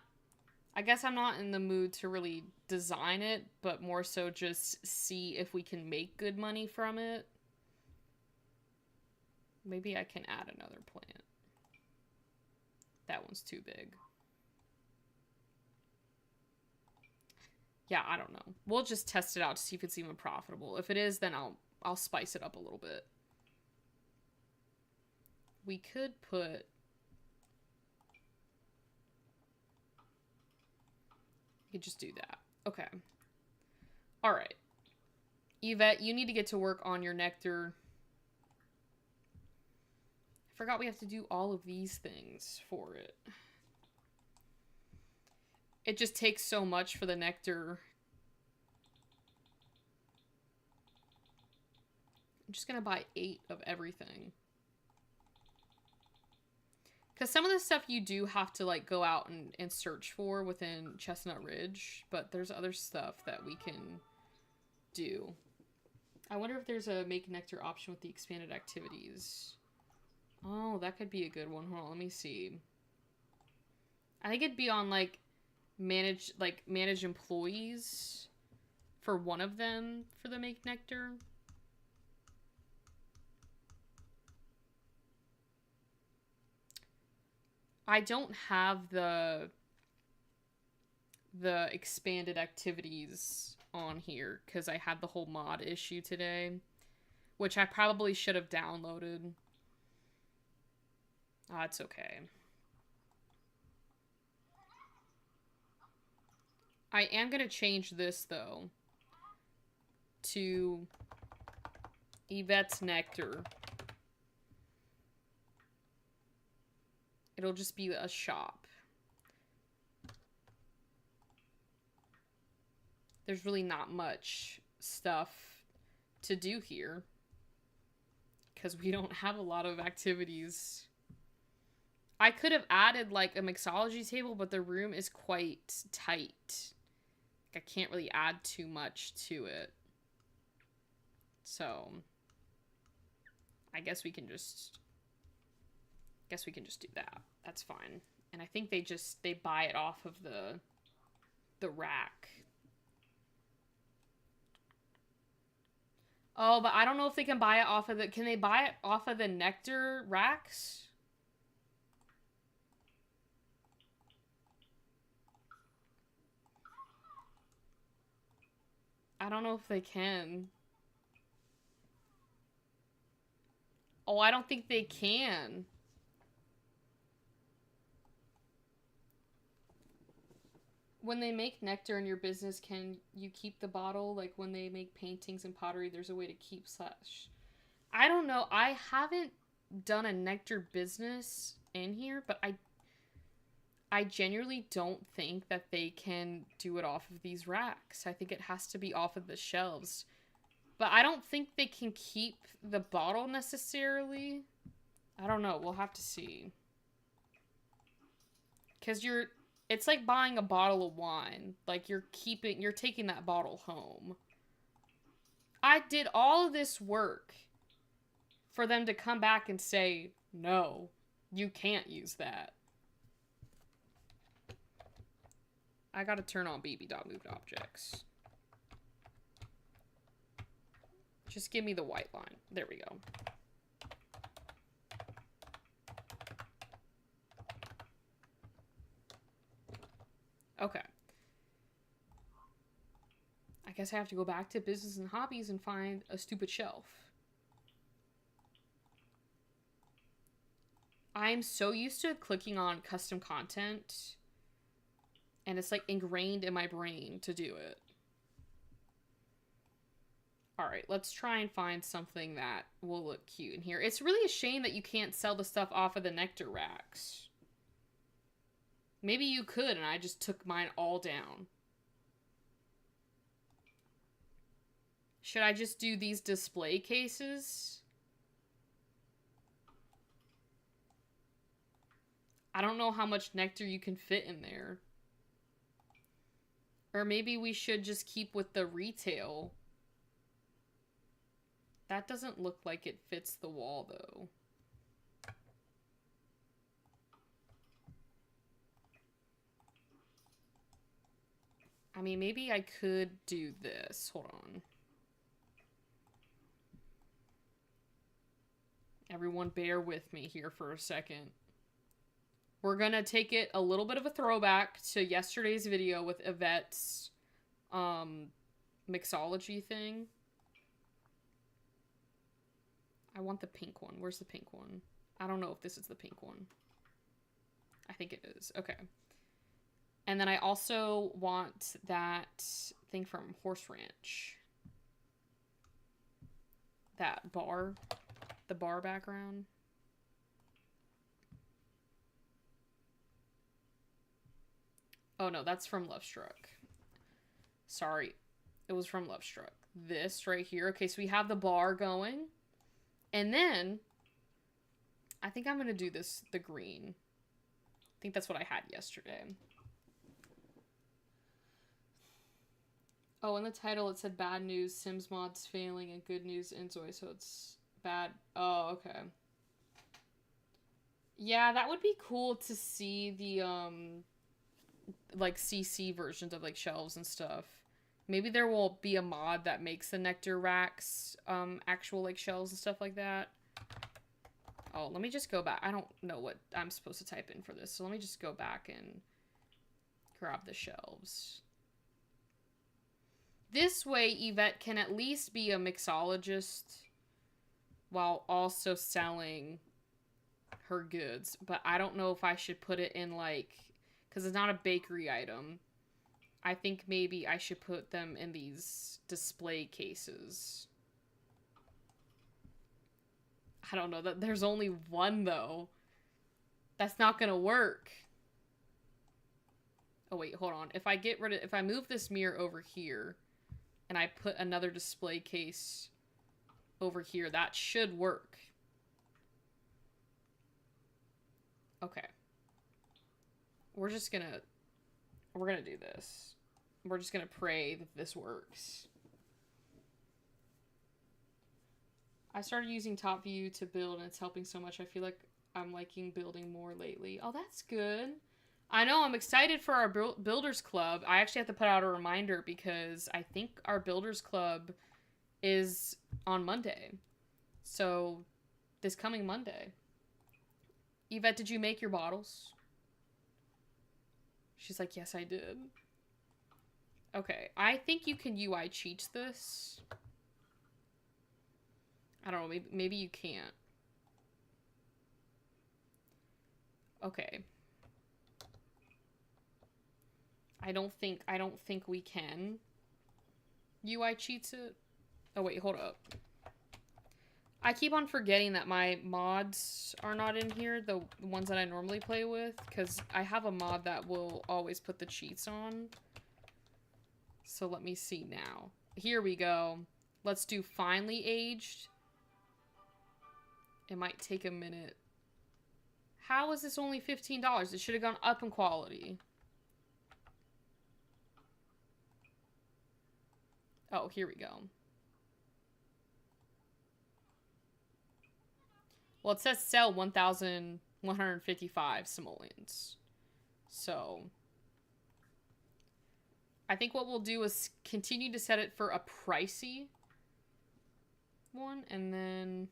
I guess I'm not in the mood to really design it, but more so just see if we can make good money from it. Maybe I can add another plant. That one's too big. Yeah, I don't know. We'll just test it out to see if it's even profitable. If it is, then I'll spice it up a little bit. We could put... You could just do that. Okay. Alright. Yvette, you need to get to work on your nectar. I forgot we have to do all of these things for it. It just takes so much for the nectar. I'm just gonna buy 8 of everything. Because some of the stuff you do have to, like, go out and search for within Chestnut Ridge. But there's other stuff that we can do. I wonder if there's a make nectar option with the expanded activities. Oh, that could be a good one. Hold on, let me see. I think it'd be on, like, manage employees for one of them for the make nectar. I don't have the expanded activities on here because I had the whole mod issue today, which I probably should have downloaded. It's okay. I am going to change this, though, to Yvette's Nectar. It'll just be a shop. There's really not much stuff to do here because we don't have a lot of activities. I could have added, like, a mixology table, but the room is quite tight. I can't really add too much to it. So, I guess we can just do that. That's fine. And I think they buy it off of the rack. Oh, but I don't know if they can buy it off of can they buy it off of the nectar racks? I don't know if they can. Oh, I don't think they can. When they make nectar in your business, can you keep the bottle? Like when they make paintings and pottery, there's a way to keep such. I don't know. I haven't done a nectar business in here, but I genuinely don't think that they can do it off of these racks. I think it has to be off of the shelves. But I don't think they can keep the bottle necessarily. I don't know. We'll have to see. Because it's like buying a bottle of wine. Like you're taking that bottle home. I did all of this work for them to come back and say, no, you can't use that. I gotta turn on bb.movedObjects. Just give me the white line. There we go. Okay. I guess I have to go back to business and hobbies and find a stupid shelf. I'm so used to clicking on custom content, and it's like ingrained in my brain to do it. Alright, let's try and find something that will look cute in here. It's really a shame that you can't sell the stuff off of the nectar racks. Maybe you could, and I just took mine all down. Should I just do these display cases? I don't know how much nectar you can fit in there. Or maybe we should just keep with the retail. That doesn't look like it fits the wall, though. I mean, maybe I could do this. Hold on. Everyone bear with me here for a second. We're gonna take it a little bit of a throwback to yesterday's video with Yvette's mixology thing. I want the pink one. Where's the pink one? I don't know if this is the pink one. I think it is. Okay. And then I also want that thing from Horse Ranch. That bar. The bar background. Oh no, that's from Lovestruck. Sorry. It was from Lovestruck. This right here. Okay, so we have the bar going. And then I think I'm going to do this, the green. I think that's what I had yesterday. Oh, in the title it said bad news, Sims mods failing, and good news, Inzoi, so it's bad. Oh, okay. Yeah, that would be cool to see the, like, CC versions of, like, shelves and stuff. Maybe there will be a mod that makes the nectar racks, actual, like, shelves and stuff like that. Oh, let me just go back. I don't know what I'm supposed to type in for this, so let me just go back and grab the shelves. This way, Yvette can at least be a mixologist while also selling her goods. But I don't know if I should put it in, like, because it's not a bakery item. I think maybe I should put them in these display cases. I don't know. There's only one, though. That's not gonna work. Oh, wait, hold on. If I move this mirror over here, and I put another display case over here, that should work. Okay. We're gonna do this. We're just gonna pray that this works. I started using Top View to build, and it's helping so much. I feel like I'm liking building more lately. Oh, that's good. I know, I'm excited for our Builders Club. I actually have to put out a reminder because I think our Builders Club is on Monday. So, this coming Monday. Yvette, did you make your bottles? She's like, yes, I did. Okay, I think you can UI cheat this. I don't know, maybe you can't. Okay. I don't think we can UI cheats it. Oh wait, hold up. I keep on forgetting that my mods are not in here, the ones that I normally play with, because I have a mod that will always put the cheats on. So let me see now. Here we go. Let's do finely aged. It might take a minute. How is this only $15? It should have gone up in quality. Oh, here we go. Well, it says sell 1,155 simoleons. So, I think what we'll do is continue to set it for a pricey one, and then...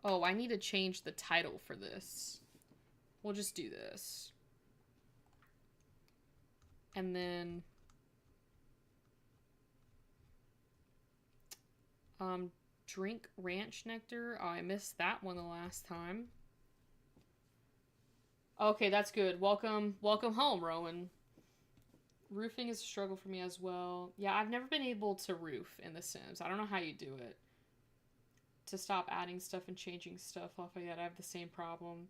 Oh, I need to change the title for this. We'll just do this. And then... drink ranch nectar. Oh, I missed that one the last time. Okay, that's good. Welcome home, Rowan. Roofing is a struggle for me as well. Yeah, I've never been able to roof in The Sims. I don't know how you do it. To stop adding stuff and changing stuff, Lafayette, I have the same problem.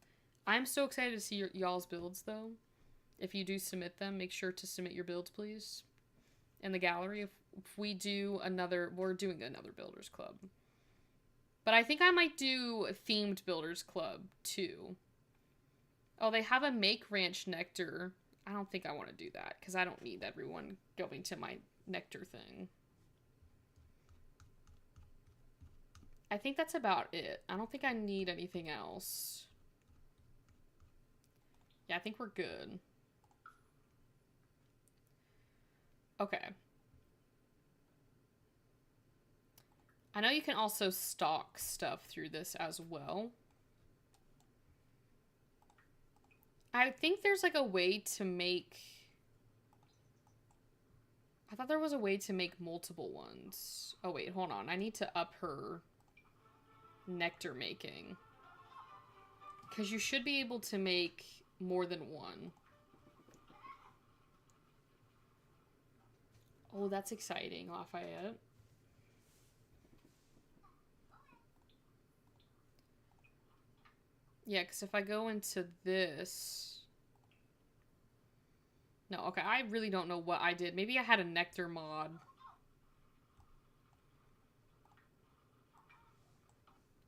I'm so excited to see y'all's builds, though. If you do submit them, make sure to submit your builds, please. In the gallery, if we do another... We're doing another Builders Club. But I think I might do a themed Builders Club, too. Oh, they have a Make Ranch Nectar. I don't think I want to do that, because I don't need everyone going to my nectar thing. I think that's about it. I don't think I need anything else. Yeah, I think we're good. Okay. I know you can also stock stuff through this as well. I think there's like a way to make... I thought there was a way to make multiple ones. Oh wait, hold on. I need to up her nectar making. Because you should be able to make more than one. Oh, that's exciting, Lafayette. Yeah, because if I go into this... No, okay, I really don't know what I did. Maybe I had a nectar mod.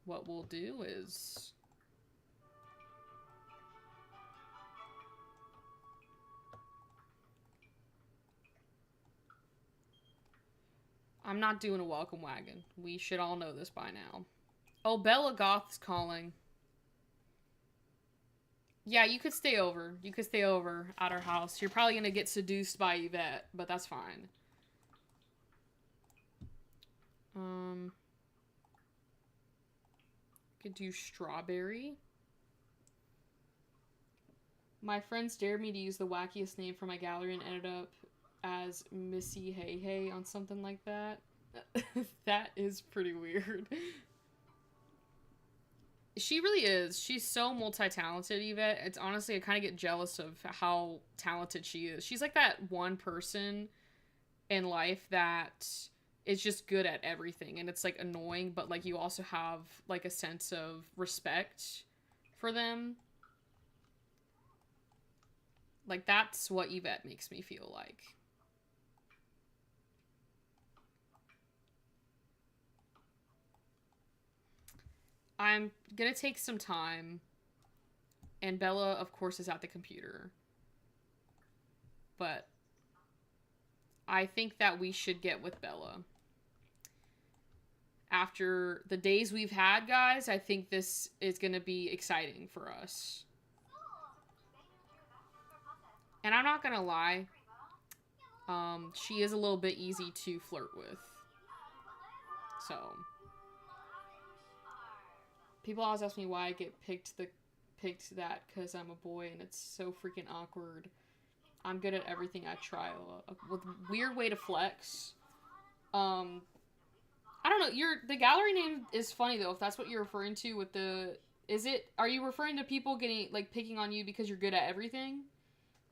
What we'll do is... I'm not doing a welcome wagon. We should all know this by now. Oh, Bella Goth's calling. Yeah, you could stay over. You could stay over at our house. You're probably gonna get seduced by Yvette, but that's fine. Could do strawberry. My friends dared me to use the wackiest name for my gallery and ended up as Missy Hey Hey on something like that. That is pretty weird. She really is. She's so multi-talented, Yvette. It's honestly, I kind of get jealous of how talented she is. She's like that one person in life that is just good at everything. And it's like annoying, but like you also have like a sense of respect for them. Like that's what Yvette makes me feel like. I'm gonna take some time. And Bella, of course, is at the computer. But I think that we should get with Bella. After the days we've had, guys, I think this is gonna be exciting for us. And I'm not gonna lie. She is a little bit easy to flirt with. So... People always ask me why I get picked that because I'm a boy and it's so freaking awkward. I'm good at everything I try. With weird way to flex. I don't know. The gallery name is funny though. If that's what you're referring to with the, are you referring to people getting like picking on you because you're good at everything?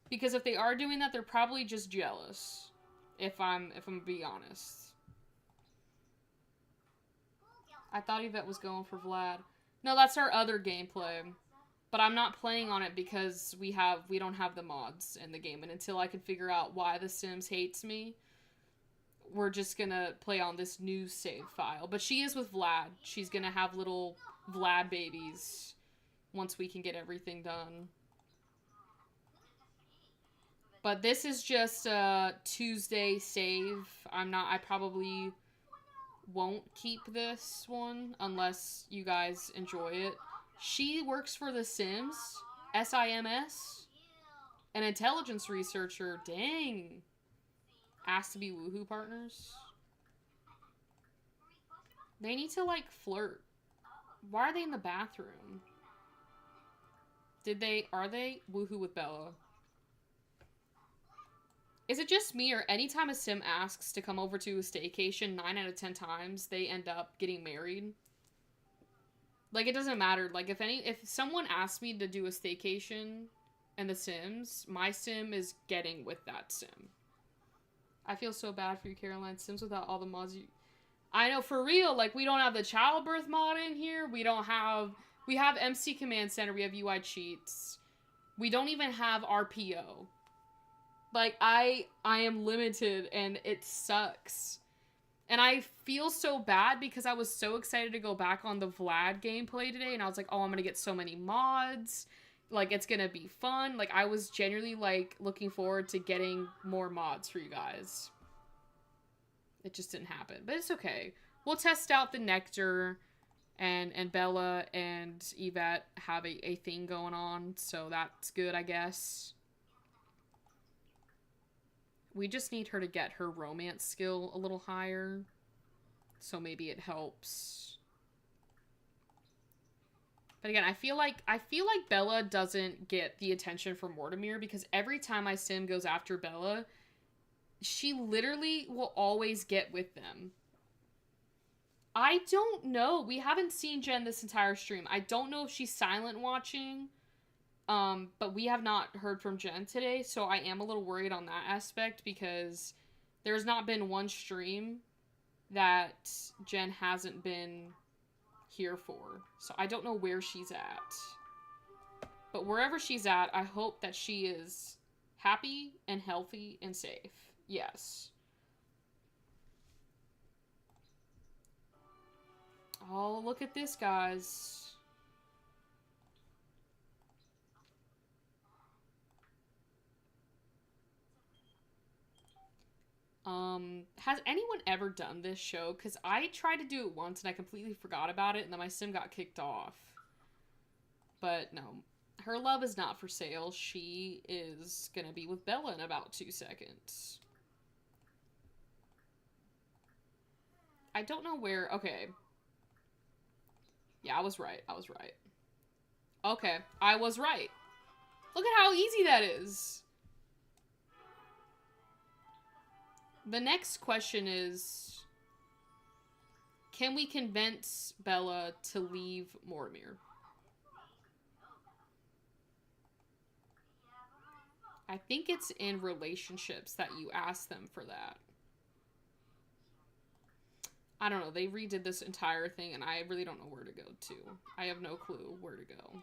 Because if they are doing that, they're probably just jealous. If I'm being honest. I thought Yvette was going for Vlad. No, that's our other gameplay. But I'm not playing on it because we don't have the mods in the game. And until I can figure out why The Sims hates me, we're just gonna play on this new save file. But she is with Vlad. She's gonna have little Vlad babies once we can get everything done. But this is just a Tuesday save. I probably won't keep this one unless you guys enjoy it. She works for The Sims, SIMS, an intelligence researcher. Dang. Asked to be woohoo partners. They need to like flirt. Why are they in the bathroom? Are they woohoo with Bella? Is it just me, or anytime a sim asks to come over to a staycation, 9 out of 10 times, they end up getting married? Like, it doesn't matter. Like, if someone asks me to do a staycation in The Sims, my sim is getting with that sim. I feel so bad for you, Caroline. Sims without all the mods I know, for real, like, we don't have the childbirth mod in here. We have MC Command Center. We have UI cheats. We don't even have RPO. Like, I am limited, and it sucks. And I feel so bad because I was so excited to go back on the Vlad gameplay today, and I was like, oh, I'm gonna get so many mods. Like, it's gonna be fun. Like, I was genuinely, like, looking forward to getting more mods for you guys. It just didn't happen. But it's okay. We'll test out the Nectar, and Bella and Yvette have a thing going on, so that's good, I guess. We just need her to get her romance skill a little higher. So maybe it helps. But again, I feel like Bella doesn't get the attention from Mortimer because every time my sim goes after Bella, she literally will always get with them. I don't know. We haven't seen Jen this entire stream. I don't know if she's silent watching. But we have not heard from Jen today, so I am a little worried on that aspect because there's not been one stream that Jen hasn't been here for. So I don't know where she's at. But wherever she's at, I hope that she is happy and healthy and safe. Yes. Oh, look at this, guys. Has anyone ever done this show? Because I tried to do it once and I completely forgot about it and then my sim got kicked off. But no, her love is not for sale. She is gonna be with Bella in about 2 seconds. I don't know where, okay. Yeah, I was right. Okay, I was right. Look at how easy that is. The next question is, can we convince Bella to leave Mortimer? I think it's in relationships that you ask them for that. I don't know. They redid this entire thing and I really don't know where to go to. I have no clue where to go.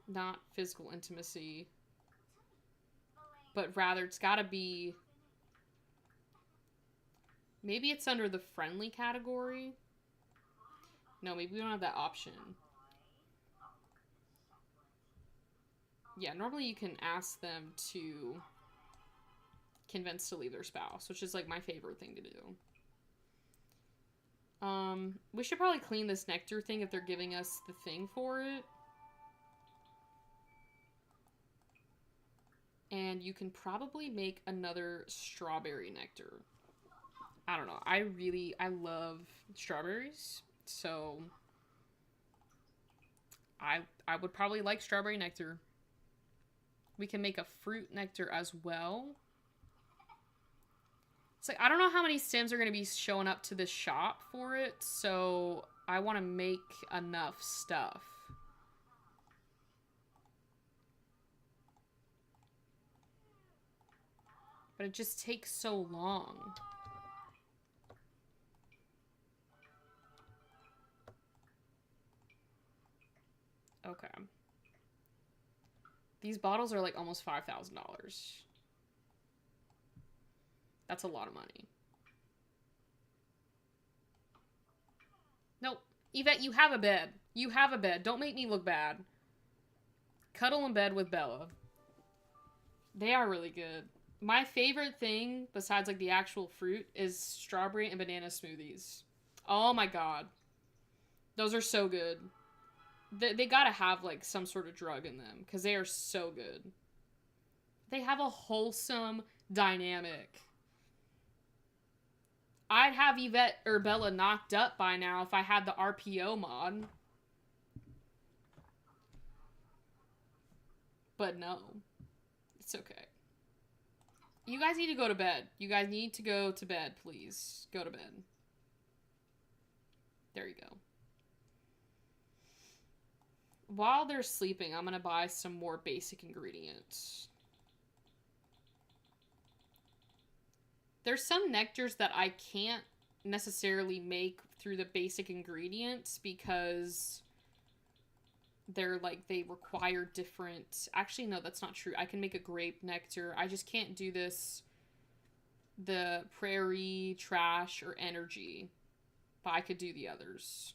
Not physical intimacy. But rather, it's gotta be... Maybe it's under the friendly category? No, maybe we don't have that option. Yeah, normally you can ask them to convince to leave their spouse, which is like my favorite thing to do. We should probably clean this nectar thing if they're giving us the thing for it. And you can probably make another strawberry nectar. I don't know. I love strawberries. So I would probably like strawberry nectar. We can make a fruit nectar as well. It's like, I don't know how many Sims are going to be showing up to this shop for it. So I want to make enough stuff. But it just takes so long. Okay. These bottles are like almost $5,000. That's a lot of money. Nope. Yvette, you have a bed. You have a bed. Don't make me look bad. Cuddle in bed with Bella. They are really good. My favorite thing, besides like the actual fruit, is strawberry and banana smoothies. Oh my god. Those are so good. They gotta have like some sort of drug in them, because they are so good. They have a wholesome dynamic. I'd have Yvette or Bella knocked up by now if I had the RPO mod. But no. It's okay. You guys need to go to bed. You guys need to go to bed, please. Go to bed. There you go. While they're sleeping, I'm gonna buy some more basic ingredients. There's some nectars that I can't necessarily make through the basic ingredients because they're like, they require different... Actually, no, that's not true. I can make a grape nectar. I just can't do the prairie, trash, or energy. But I could do the others.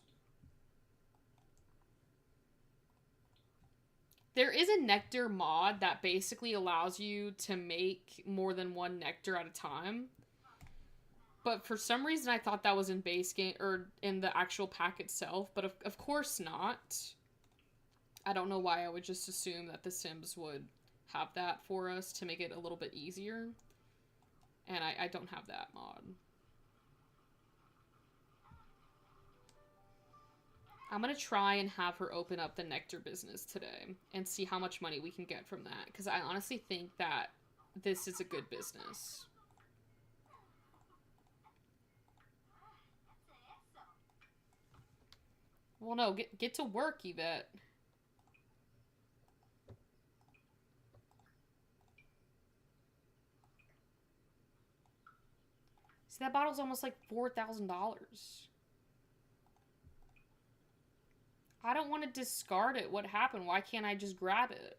There is a nectar mod that basically allows you to make more than one nectar at a time. But for some reason, I thought that was in base game, or in the actual pack itself. But of course not. I don't know why I would just assume that The Sims would have that for us to make it a little bit easier. And I don't have that mod. I'm gonna try and have her open up the nectar business today and see how much money we can get from that. Because I honestly think that this is a good business. Well, no, get to work, Yvette. See, that bottle's almost like $4,000. I don't want to discard it. What happened? Why can't I just grab it?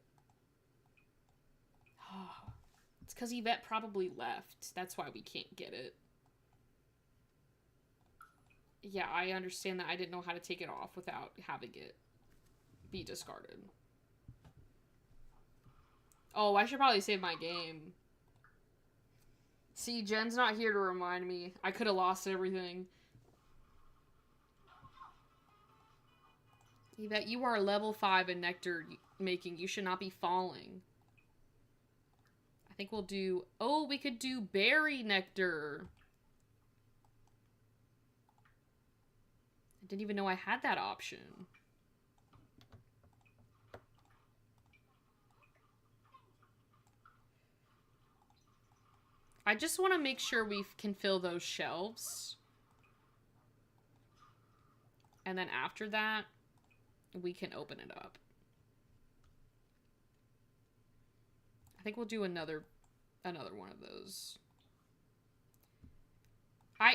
It's because Yvette probably left. That's why we can't get it. Yeah, I understand that I didn't know how to take it off without having it be discarded. Oh, I should probably save my game. See, Jen's not here to remind me. I could have lost everything. Yvette, you are level 5 in nectar making. You should not be falling. I think we'll do... Oh, we could do berry nectar. I didn't even know I had that option. I just want to make sure we can fill those shelves. And then after that, we can open it up. I think we'll do another one of those.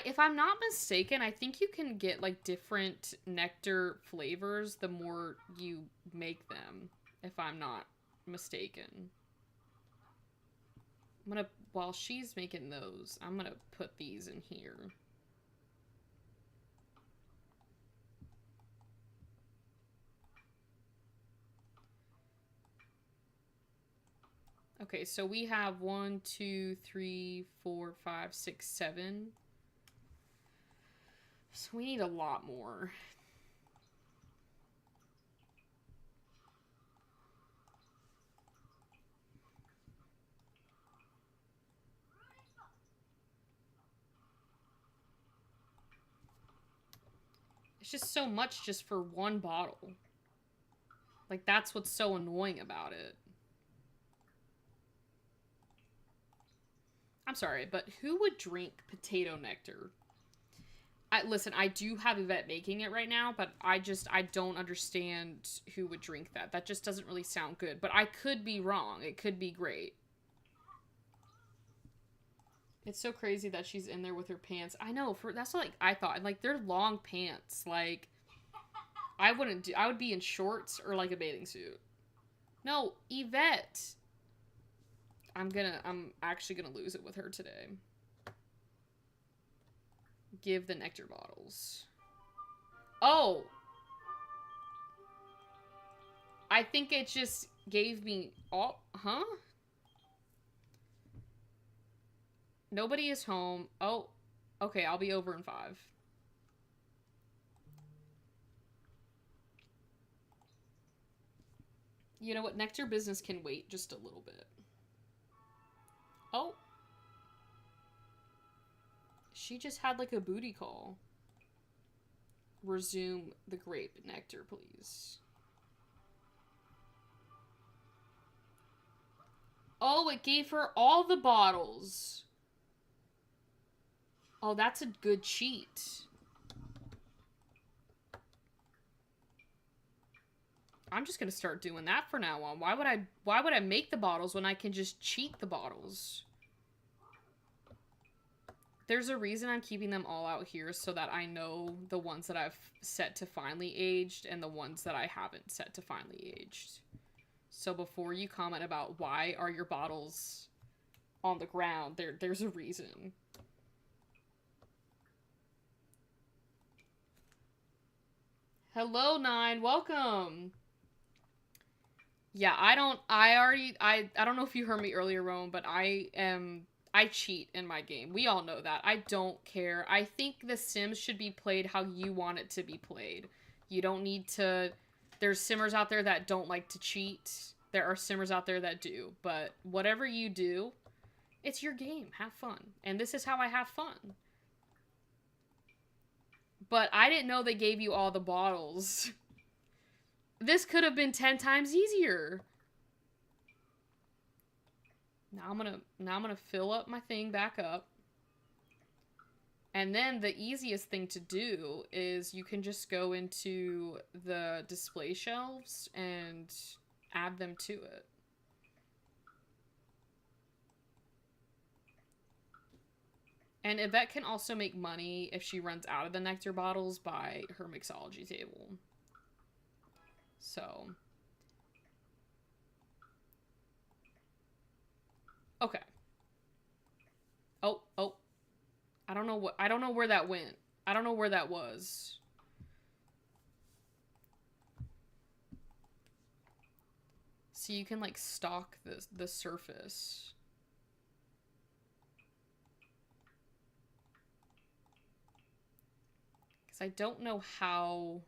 If I'm not mistaken, I think you can get like different nectar flavors the more you make them, if I'm not mistaken. I'm gonna, while she's making those, I'm gonna put these in here. Okay, so we have 1, 2, 3, 4, 5, 6, 7. So we need a lot more. It's just so much just for one bottle. Like, that's what's so annoying about it. I'm sorry, but who would drink potato nectar? Listen, I do have Yvette making it right now, but I don't understand who would drink that. That just doesn't really sound good. But I could be wrong. It could be great. It's so crazy that she's in there with her pants. I know, that's what, like, I thought. Like, they're long pants. Like, I would be in shorts or, like, a bathing suit. No, Yvette. I'm actually gonna lose it with her today. Give the nectar bottles. Oh! I think it just gave me... Oh, huh? Nobody is home. Oh, okay, I'll be over in 5. You know what? Nectar business can wait just a little bit. Oh. She just had like a booty call. Resume the grape nectar, please. Oh, it gave her all the bottles. Oh, that's a good cheat. I'm just gonna start doing that from now on. Why would I make the bottles when I can just cheat the bottles? There's a reason I'm keeping them all out here so that I know the ones that I've set to finely aged and the ones that I haven't set to finely aged. So before you comment about why are your bottles on the ground, there's a reason. Hello, 9. Welcome. Yeah, I don't know if you heard me earlier, Rome, but I cheat in my game. We all know that. I don't care. I think The Sims should be played how you want it to be played. You don't need to... There's simmers out there that don't like to cheat. There are simmers out there that do, but whatever you do, it's your game. Have fun. And this is how I have fun. But I didn't know they gave you all the bottles. This could have been 10 times easier. Now I'm gonna fill up my thing back up. And then the easiest thing to do is you can just go into the display shelves and add them to it. And Yvette can also make money if she runs out of the nectar bottles by her mixology table. So. Okay. Oh. I don't know where that went. I don't know where that was. So you can like stock the surface. Cause I don't know how.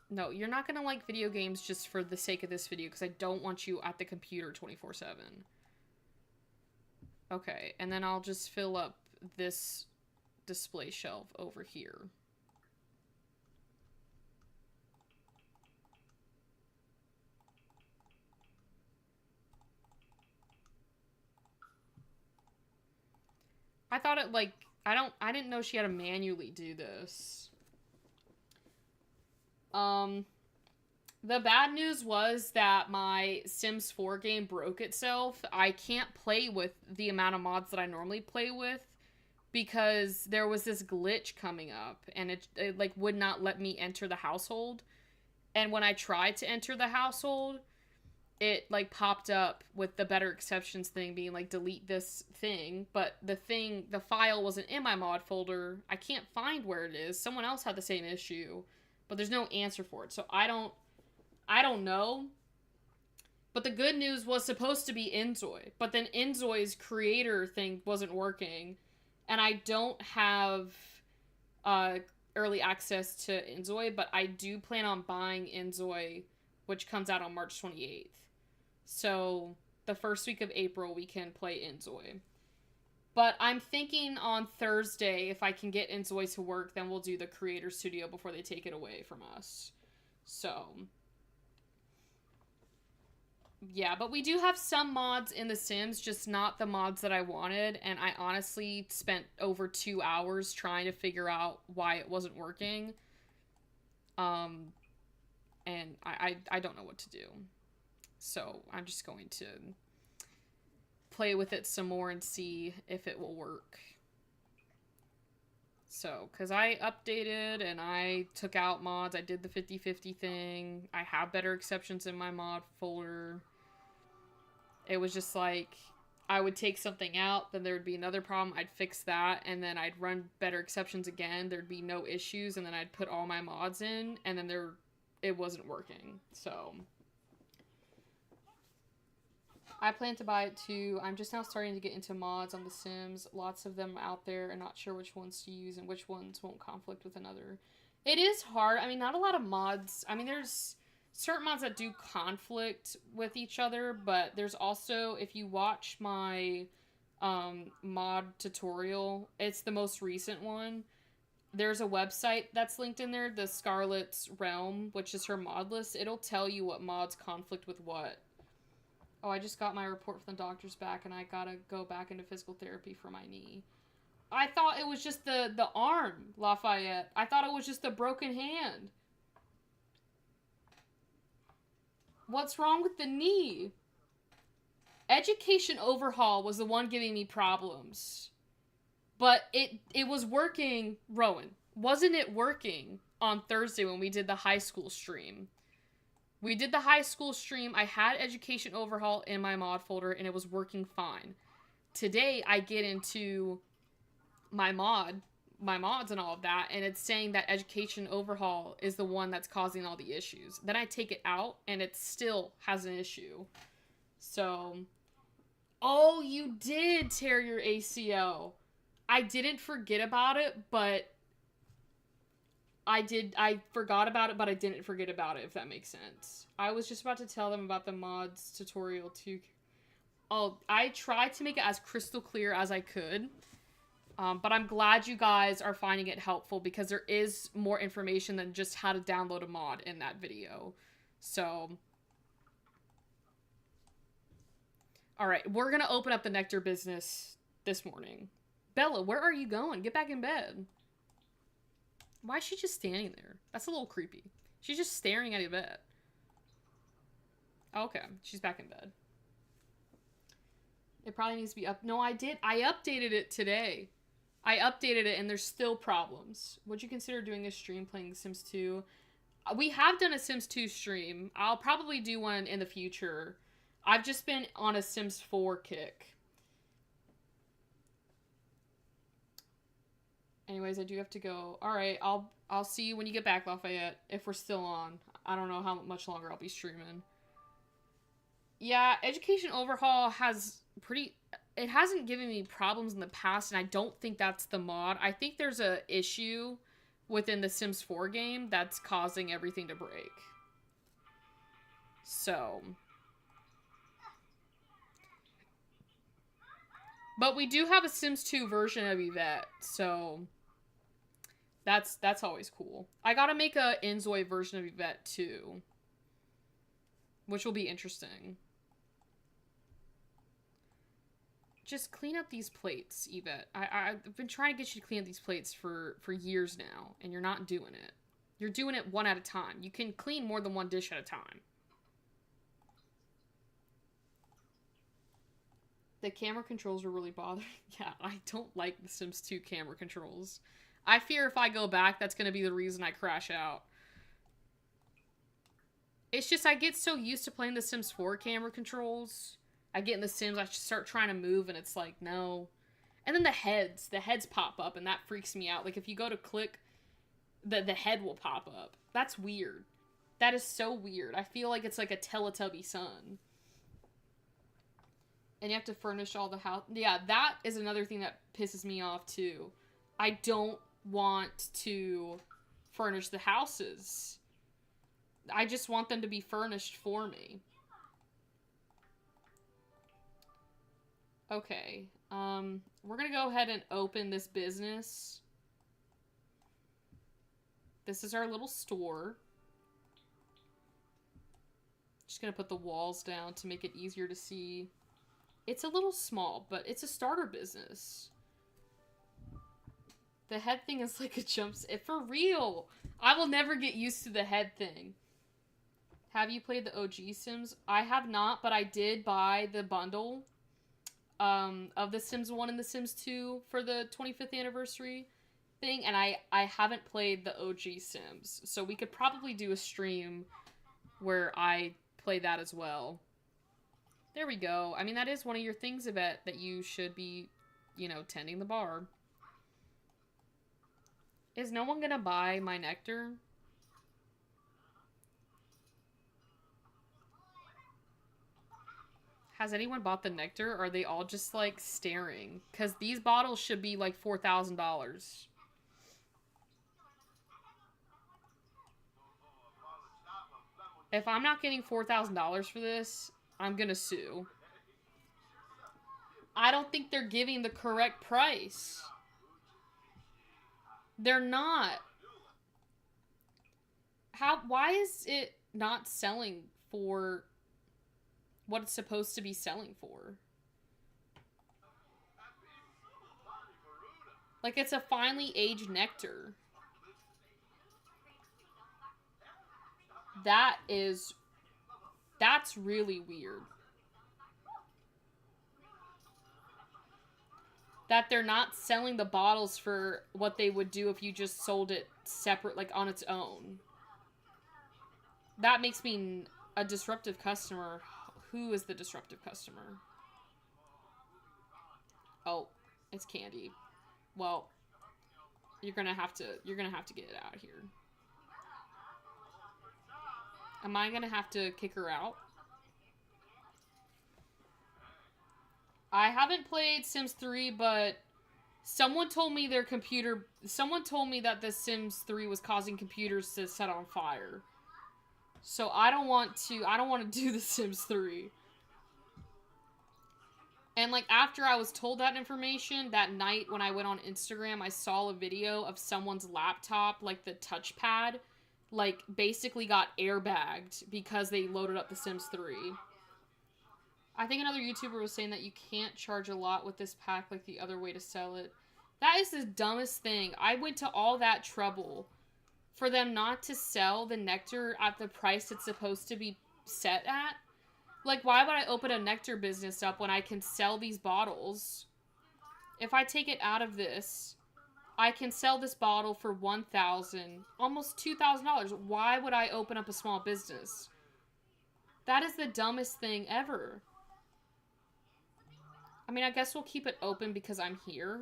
No, you're not gonna like video games just for the sake of this video because I don't want you at the computer 24/7. Okay, and then I'll just fill up this display shelf over here. I thought it like, I didn't know she had to manually do this. The bad news was that my Sims 4 game broke itself. I can't play with the amount of mods that I normally play with because there was this glitch coming up and it like would not let me enter the household. And when I tried to enter the household, it like popped up with the better exceptions thing being like delete this thing, but the file wasn't in my mod folder. I can't find where it is. Someone else had the same issue, but there's no answer for it. So I don't know. But the good news was supposed to be Enzoy, but then Enzoy's creator thing wasn't working, and I don't have early access to Enzoy, but I do plan on buying Enzoy, which comes out on March 28th. So the first week of April we can play Enzoy. But I'm thinking on Thursday, if I can get Enzoy to work, then we'll do the Creator Studio before they take it away from us. So, yeah, but we do have some mods in The Sims, just not the mods that I wanted. And I honestly spent over 2 hours trying to figure out why it wasn't working. And I don't know what to do. So I'm just going to play with it some more and see if it will work. So, because I updated and I took out mods, I did the 50-50 thing, I have better exceptions in my mod folder. It was just like, I would take something out, then there would be another problem, I'd fix that, and then I'd run better exceptions again, there'd be no issues, and then I'd put all my mods in, and then it wasn't working. So I plan to buy it too. I'm just now starting to get into mods on The Sims. Lots of them out there and not sure which ones to use and which ones won't conflict with another. It is hard. I mean, not a lot of mods. I mean, there's certain mods that do conflict with each other, but there's also, if you watch my mod tutorial, it's the most recent one. There's a website that's linked in there, the Scarlet's Realm, which is her mod list. It'll tell you what mods conflict with what. Oh, I just got my report from the doctors back, and I gotta go back into physical therapy for my knee. I thought it was just the arm, Lafayette. I thought it was just the broken hand. What's wrong with the knee? Education Overhaul was the one giving me problems. But it was working, Rowan. Wasn't it working on Thursday when we did the high school stream? We did the high school stream. I had Education Overhaul in my mod folder, and it was working fine. Today, I get into my mods and all of that, and it's saying that Education Overhaul is the one that's causing all the issues. Then I take it out, and it still has an issue. So, oh, you did tear your ACL. I didn't forget about it, but I forgot about it, but I didn't forget about it, if that makes sense. I was just about to tell them about the mods tutorial too. Oh, I tried to make it as crystal clear as I could. But I'm glad you guys are finding it helpful because there is more information than just how to download a mod in that video. So, alright, we're gonna open up the Nectar business this morning. Bella, where are you going? Get back in bed. Why is she just standing there? That's a little creepy. She's just staring at your bed. Okay, she's back in bed. It probably needs to be up. No, I did. I updated it today. I updated it and there's still problems. Would you consider doing a stream playing Sims 2? We have done a Sims 2 stream. I'll probably do one in the future. I've just been on a Sims 4 kick. Anyways, I do have to go. Alright, I'll see you when you get back, Lafayette, if we're still on. I don't know how much longer I'll be streaming. Yeah, Education Overhaul has it hasn't given me problems in the past, and I don't think that's the mod. I think there's a issue within the Sims 4 game that's causing everything to break. So. But we do have a Sims 2 version of Yvette, so that's always cool. I gotta make a Inzoi version of Yvette too, which will be interesting. Just clean up these plates, Yvette. I've been trying to get you to clean up these plates for years now, and you're not doing it. You're doing it one at a time. You can clean more than one dish at a time. The camera controls are really bothering. Yeah, I don't like the Sims 2 camera controls. I fear if I go back, that's going to be the reason I crash out. It's just I get so used to playing the Sims 4 camera controls. I get in the Sims, I start trying to move, and it's like, no. And then the heads pop up, and that freaks me out. Like, if you go to click, the head will pop up. That's weird. That is so weird. I feel like it's like a Teletubby son. And you have to furnish all the house. Yeah, that is another thing that pisses me off, too. I don't want to furnish the houses. I just want them to be furnished for me. Okay, we're gonna go ahead and open this business. This is our little store. Just gonna put the walls down to make it easier to see. It's a little small, but it's a starter business. The head thing is like a jump scare. For real! I will never get used to the head thing. Have you played the OG Sims? I have not, but I did buy the bundle of the Sims 1 and the Sims 2 for the 25th anniversary thing, and I haven't played the OG Sims, so we could probably do a stream where I play that as well. There we go. I mean, that is one of your things, Yvette, that you should be, you know, tending the bar. Is no one gonna buy my nectar? Has anyone bought the nectar? Or are they all just, like, staring? Because these bottles should be, like, $4,000. If I'm not getting $4,000 for this, I'm gonna sue. I don't think they're giving the correct price. They're not. Why is it not selling for what it's supposed to be selling for? Like, it's a finely aged nectar. That's really weird. That they're not selling the bottles for what they would do if you just sold it separate, like, on its own. That makes me a disruptive customer. Who is the disruptive customer? Oh, it's Candy. Well, you're gonna have to get it out of here. Am I gonna have to kick her out? I haven't played Sims 3, but Someone told me someone told me that The Sims 3 was causing computers to set on fire. So I don't want to do The Sims 3. And, like, after I was told that information, that night when I went on Instagram, I saw a video of someone's laptop, like, the touchpad, like, basically got airbagged because they loaded up The Sims 3. I think another YouTuber was saying that you can't charge a lot with this pack like the other way to sell it. That is the dumbest thing. I went to all that trouble for them not to sell the nectar at the price it's supposed to be set at. Like, why would I open a nectar business up when I can sell these bottles? If I take it out of this, I can sell this bottle for $1,000, almost $2,000. Why would I open up a small business? That is the dumbest thing ever. I mean, I guess we'll keep it open because I'm here.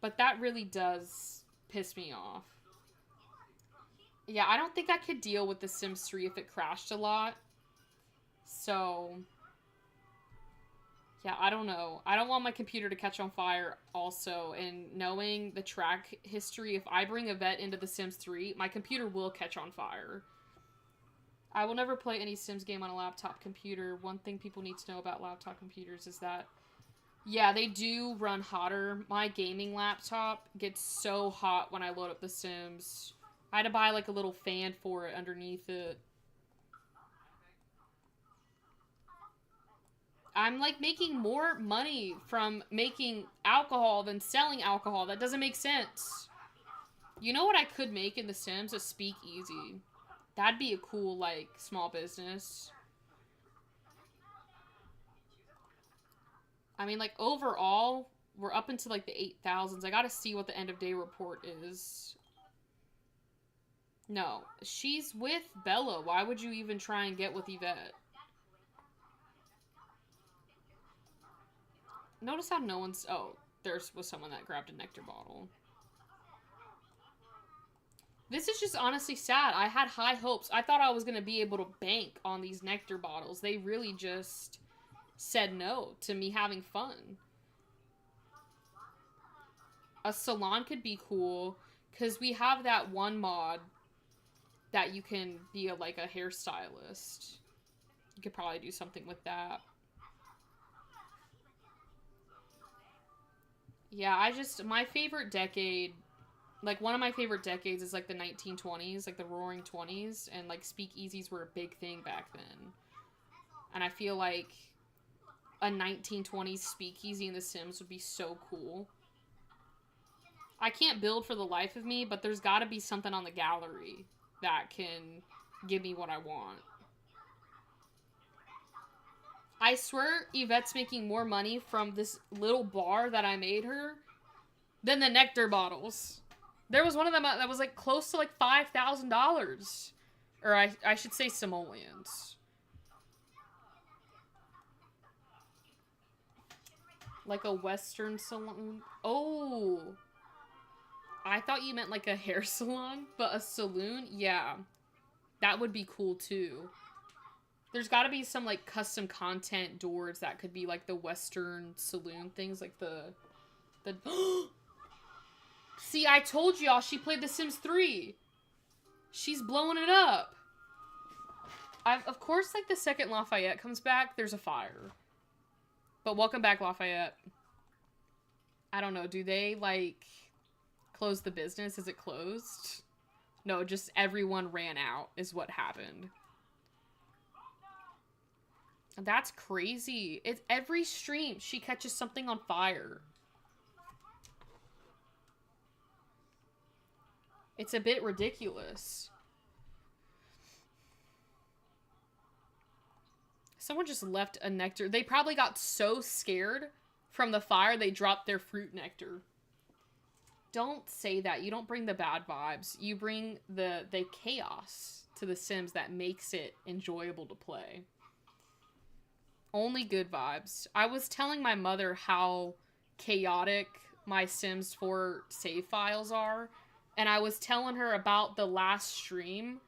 But that really does piss me off. Yeah, I don't think I could deal with The Sims 3 if it crashed a lot. So, yeah, I don't know. I don't want my computer to catch on fire also. And knowing the track history, if I bring a vet into The Sims 3, my computer will catch on fire. I will never play any Sims game on a laptop computer. One thing people need to know about laptop computers is that, yeah, they do run hotter. My gaming laptop gets so hot when I load up The Sims. I had to buy, like, a little fan for it underneath it. I'm, like, making more money from making alcohol than selling alcohol. That doesn't make sense. You know what I could make in The Sims? A speakeasy. That'd be a cool, like, small business. I mean, like, overall, we're up into, like, the 8,000s. I gotta see what the end of day report is. No. She's with Bella. Why would you even try and get with Yvette? Notice how no one's... Oh, there was someone that grabbed a nectar bottle. This is just honestly sad. I had high hopes. I thought I was going to be able to bank on these nectar bottles. They really just said no to me having fun. A salon could be cool because we have that one mod that you can be like a hairstylist. You could probably do something with that. Yeah, my favorite decade, like, one of my favorite decades is, like, the 1920s, like, the Roaring 20s, and, like, speakeasies were a big thing back then. And I feel like a 1920s speakeasy in The Sims would be so cool. I can't build for the life of me, but there's gotta be something on the gallery that can give me what I want. I swear Yvette's making more money from this little bar that I made her than the nectar bottles. There was one of them that was, like, close to, like, $5,000. Or I should say simoleons. Like a Western salon. Oh. I thought you meant, like, a hair salon, but a saloon? Yeah. That would be cool, too. There's got to be some, like, custom content doors that could be, like, the Western saloon things, like the... See, I told y'all she played The Sims 3. She's blowing it up. Of course, like, the second Lafayette comes back, there's a fire. But welcome back, Lafayette. I don't know, do they, like, close the business? Is it closed? No, just everyone ran out is what happened. That's crazy. It's every stream she catches something on fire. It's a bit ridiculous. Someone just left a nectar. They probably got so scared from the fire they dropped their fruit nectar. Don't say that. You don't bring the bad vibes. You bring the chaos to The Sims that makes it enjoyable to play. Only good vibes. I was telling my mother how chaotic my Sims 4 save files are, and I was telling her about the last stream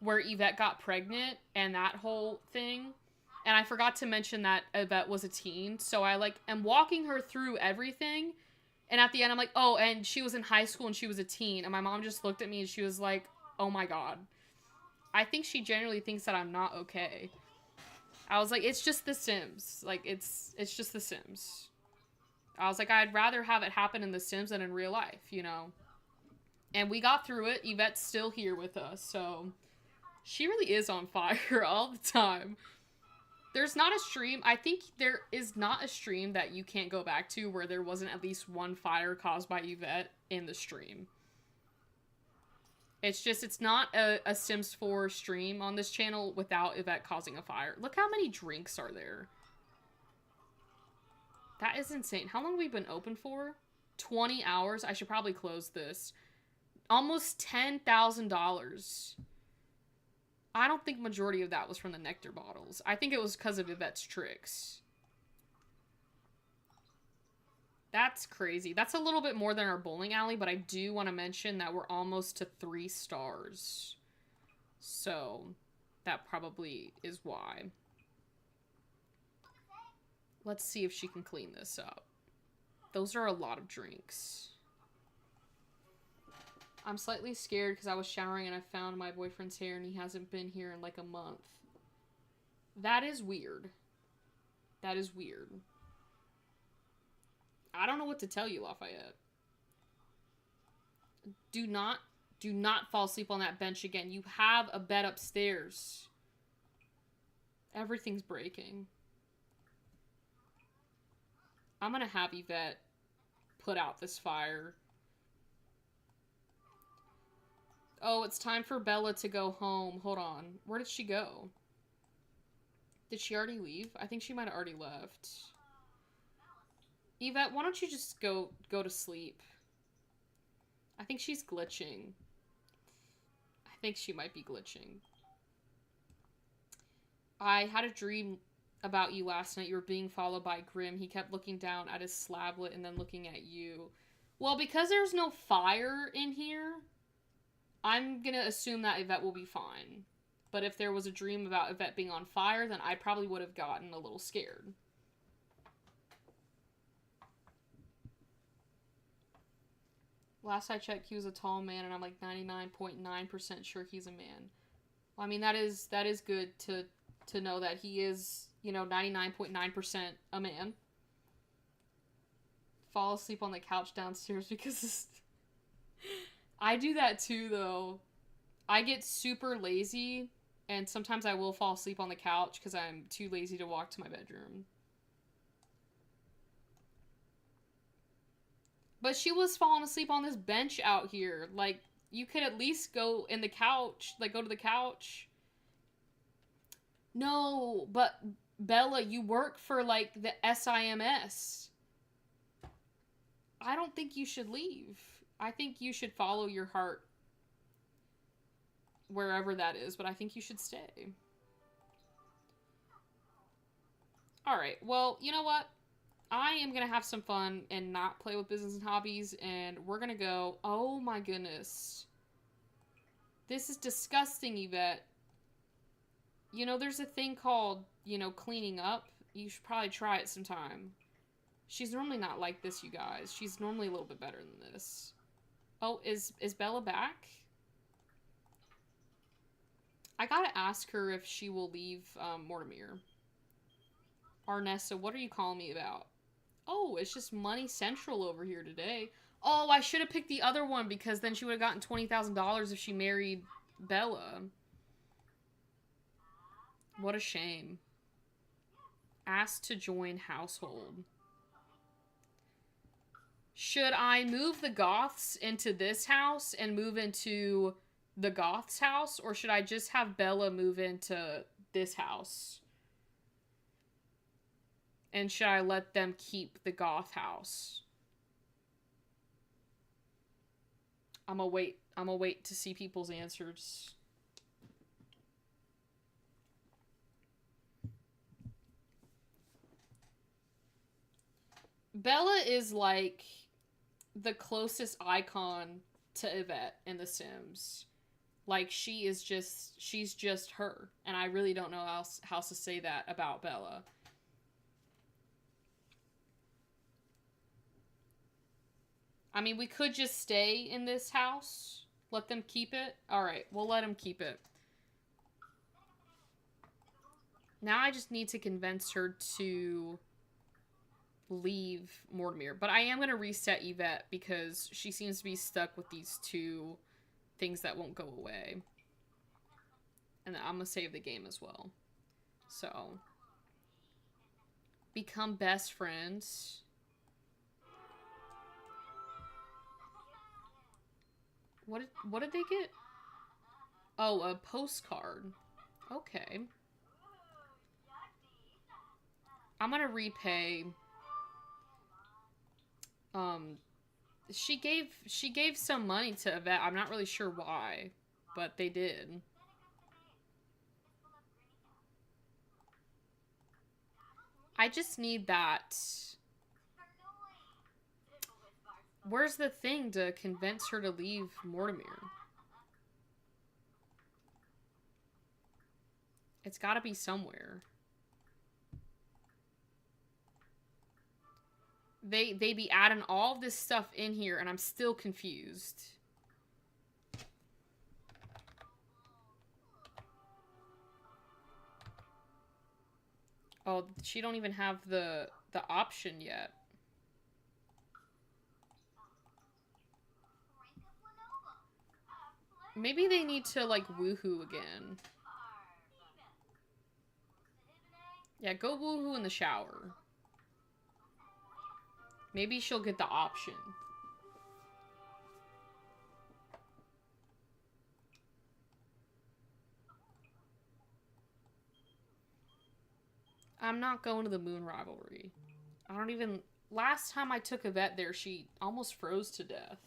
where Yvette got pregnant and that whole thing, and I forgot to mention that Yvette was a teen, so I, like, am walking her through everything, And at the end, I'm like, oh, and she was in high school and she was a teen. And my mom just looked at me and she was like, oh my God. I think she genuinely thinks that I'm not okay. I was like, it's just The Sims. Like, it's just The Sims. I was like, I'd rather have it happen in The Sims than in real life, you know? And we got through it. Yvette's still here with us, so she really is on fire all the time. There's not a stream, I think there is not a stream that you can't go back to where there wasn't at least one fire caused by Yvette in the stream. It's just, it's not a Sims 4 stream on this channel without Yvette causing a fire. Look how many drinks are there. That is insane. How long have we been open for? 20 hours? I should probably close this. Almost $10,000. I don't think majority of that was from the nectar bottles. I think it was because of Yvette's tricks. That's crazy. That's a little bit more than our bowling alley, but I do want to mention that we're almost to 3 stars. So, that probably is why. Let's see if she can clean this up. Those are a lot of drinks. I'm slightly scared because I was showering and I found my boyfriend's hair and he hasn't been here in like a month. That is weird. That is weird. I don't know what to tell you, Lafayette. Do not fall asleep on that bench again. You have a bed upstairs. Everything's breaking. I'm gonna have Yvette put out this fire. Oh, it's time for Bella to go home. Hold on. Where did she go? Did she already leave? I think she might have already left. Yvette, why don't you just go to sleep? I think she's glitching. I think she might be glitching. I had a dream about you last night. You were being followed by Grim. He kept looking down at his slablet and then looking at you. Well, because there's no fire in here, I'm gonna assume that Yvette will be fine. But if there was a dream about Yvette being on fire, then I probably would have gotten a little scared. Last I checked, he was a tall man, and I'm like 99.9% sure he's a man. Well, I mean, that is good to know that he is, you know, 99.9% a man. Fall asleep on the couch downstairs because I do that too, though. I get super lazy, and sometimes I will fall asleep on the couch because I'm too lazy to walk to my bedroom. But she was falling asleep on this bench out here. Like, you could at least go in the couch. Like, go to the couch. No, but Bella, you work for, like, the SIMS. I don't think you should leave. I think you should follow your heart wherever that is, but I think you should stay. Alright, well, you know what? I am going to have some fun and not play with business and hobbies, and we're going to go... Oh my goodness. This is disgusting, Yvette. You know, there's a thing called, you know, cleaning up. You should probably try it sometime. She's normally not like this, you guys. She's normally a little bit better than this. Oh, is Bella back? I gotta ask her if she will leave Mortimer. Arnessa, what are you calling me about? Oh, it's just Money Central over here today. Oh, I should have picked the other one because then she would have gotten $20,000 if she married Bella. What a shame. Asked to join household. Should I move the Goths into this house and move into the Goths' house? Or should I just have Bella move into this house? And should I let them keep the Goth house? I'm gonna wait to see people's answers. Bella is like the closest icon to Yvette in The Sims. Like, she's just her. And I really don't know how else to say that about Bella. I mean, we could just stay in this house. Let them keep it. Alright, we'll let them keep it. Now I just need to convince her to leave Mortimer. But I am going to reset Yvette because she seems to be stuck with these two things that won't go away. And I'm going to save the game as well. So, become best friends. What did they get? Oh, a postcard. Okay. I'm gonna repay. She gave some money to Yvette. I'm not really sure why, but they did. I just need that. Where's the thing to convince her to leave Mortimer? It's gotta be somewhere. They be adding all of this stuff in here, and I'm still confused. Oh, she don't even have the option yet. Maybe they need to, like, woohoo again. Yeah, go woohoo in the shower. Maybe she'll get the option. I'm not going to the moon rivalry. I don't even... Last time I took Yvette there, she almost froze to death.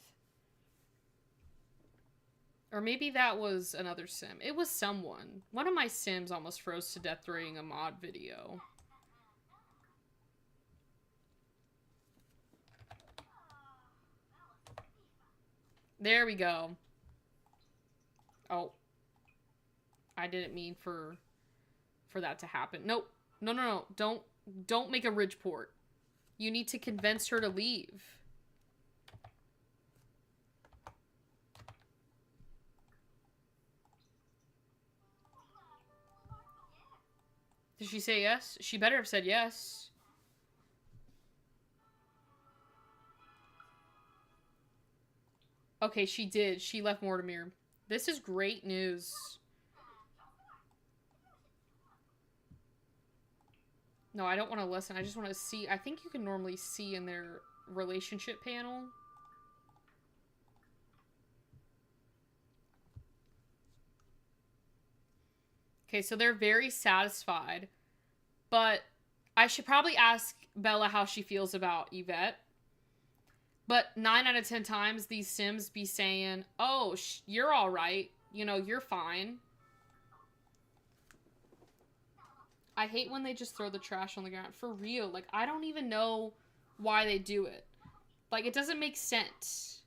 Or maybe that was another sim. It was someone. One of my sims almost froze to death during a mod video. There we go. Oh. I didn't mean for that to happen. Nope. No. Don't make a ridge port. You need to convince her to leave. Did she say yes? She better have said yes. Okay, she did. She left Mortimer. This is great news. No, I don't want to listen. I just want to see. I think you can normally see in their relationship panel. Okay, so they're very satisfied. But I should probably ask Bella how she feels about Yvette. But 9 out of 10 times, these sims be saying, oh, you're all right. You know, you're fine. I hate when they just throw the trash on the ground. For real. Like, I don't even know why they do it. Like, it doesn't make sense.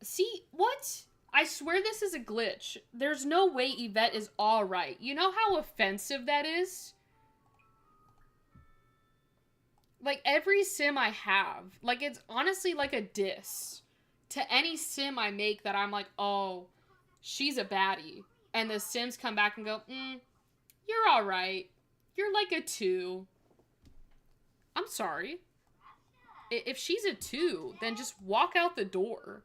See, what? I swear this is a glitch. There's no way Yvette is all right. You know how offensive that is? Like, every sim I have, like, it's honestly like a diss to any sim I make that I'm like, oh, she's a baddie. And the sims come back and go, you're all right. You're like a 2. I'm sorry. If she's a 2, then just walk out the door.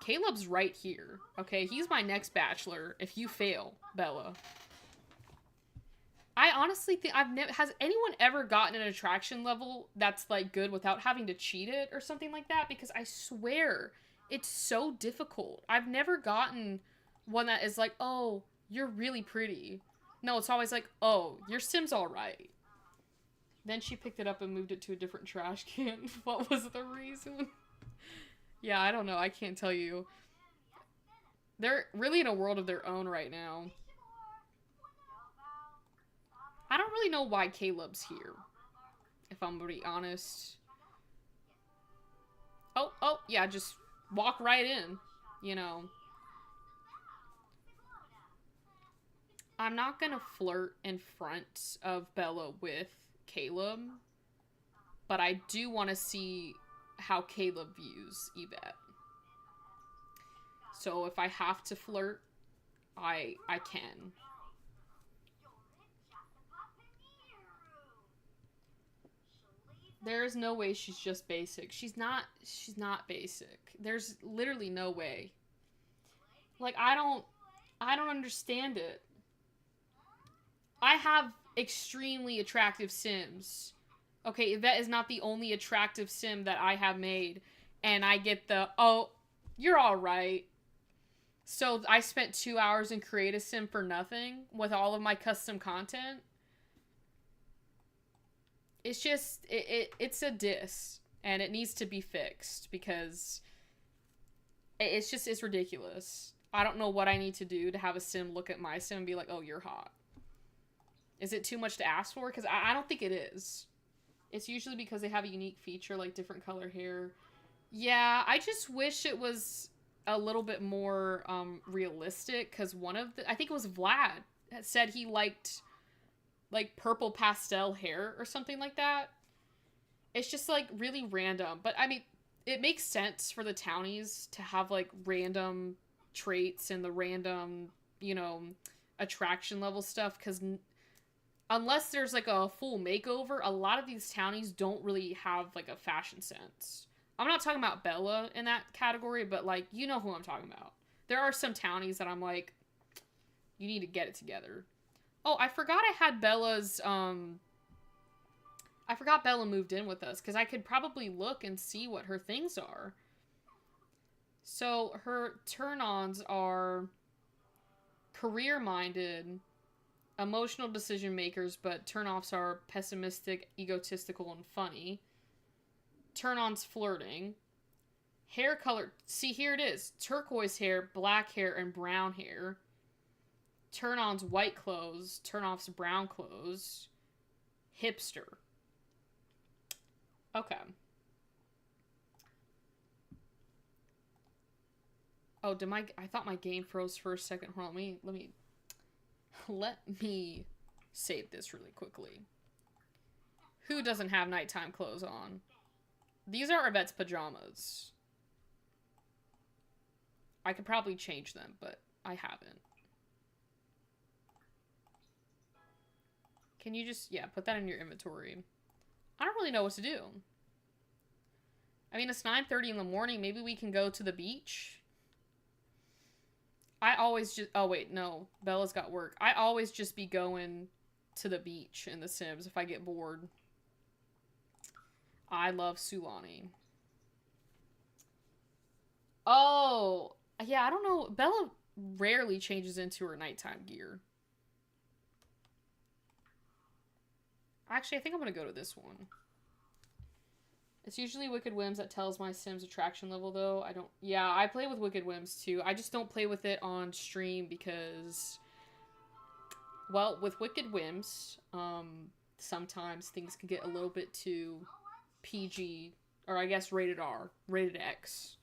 Caleb's right here, okay? He's my next bachelor if you fail, Bella. I honestly think has anyone ever gotten an attraction level that's, like, good without having to cheat it or something like that? Because I swear, it's so difficult. I've never gotten one that is like, oh, you're really pretty. No, it's always like, oh, your sim's alright. Then she picked it up and moved it to a different trash can. What was the reason? Yeah, I don't know. I can't tell you. They're really in a world of their own right now. I don't really know why Caleb's here, if I'm gonna be honest. Oh, yeah, just walk right in, you know. I'm not gonna flirt in front of Bella with Caleb. But I do want to see how Caleb views Yvette. So if I have to flirt, I can. There is no way she's just basic. She's not basic. There's literally no way. Like, I don't understand it. I have extremely attractive Sims. Okay, Yvette is not the only attractive Sim that I have made. And I get the, oh, you're alright. So I spent 2 hours in Create a Sim for nothing with all of my custom content. It's just, it's a diss. And it needs to be fixed because it's ridiculous. I don't know what I need to do to have a Sim look at my Sim and be like, oh, you're hot. Is it too much to ask for? Because I don't think it is. It's usually because they have a unique feature, like different color hair. Yeah, I just wish it was a little bit more realistic, because one of the, I think it was Vlad, that said he liked, like, purple pastel hair or something like that. It's just, like, really random. But, I mean, it makes sense for the townies to have, like, random traits and the random, you know, attraction level stuff, because unless there's, like, a full makeover, a lot of these townies don't really have, like, a fashion sense. I'm not talking about Bella in that category, but, like, you know who I'm talking about. There are some townies that I'm like, you need to get it together. Oh, I forgot I had Bella's, I forgot Bella moved in with us, because I could probably look and see what her things are. So, her turn-ons are career-minded, emotional decision makers, but turn-offs are pessimistic, egotistical, and funny. Turn-ons flirting. Hair color, see, here it is. Turquoise hair, black hair, and brown hair. Turn-ons white clothes, turn-offs brown clothes. Hipster. Okay. Oh, I thought my game froze for a second. Hold on, let me save this really quickly. Who doesn't have nighttime clothes on? These are Yvette's pajamas. I could probably change them, but I haven't. Can you just, yeah, put that in your inventory. I don't really know what to do. I mean, it's 9:30 in the morning. Maybe we can go to the beach. I always just, oh wait, no. Bella's got work. I always just be going to the beach in The Sims if I get bored. I love Sulani. Oh, yeah, I don't know. Bella rarely changes into her nighttime gear. Actually, I think I'm going to go to this one. It's usually Wicked Whims that tells my Sims attraction level, though. Yeah, I play with Wicked Whims, too. I just don't play with it on stream because, well, with Wicked Whims, sometimes things can get a little bit too PG, or I guess rated R, rated X.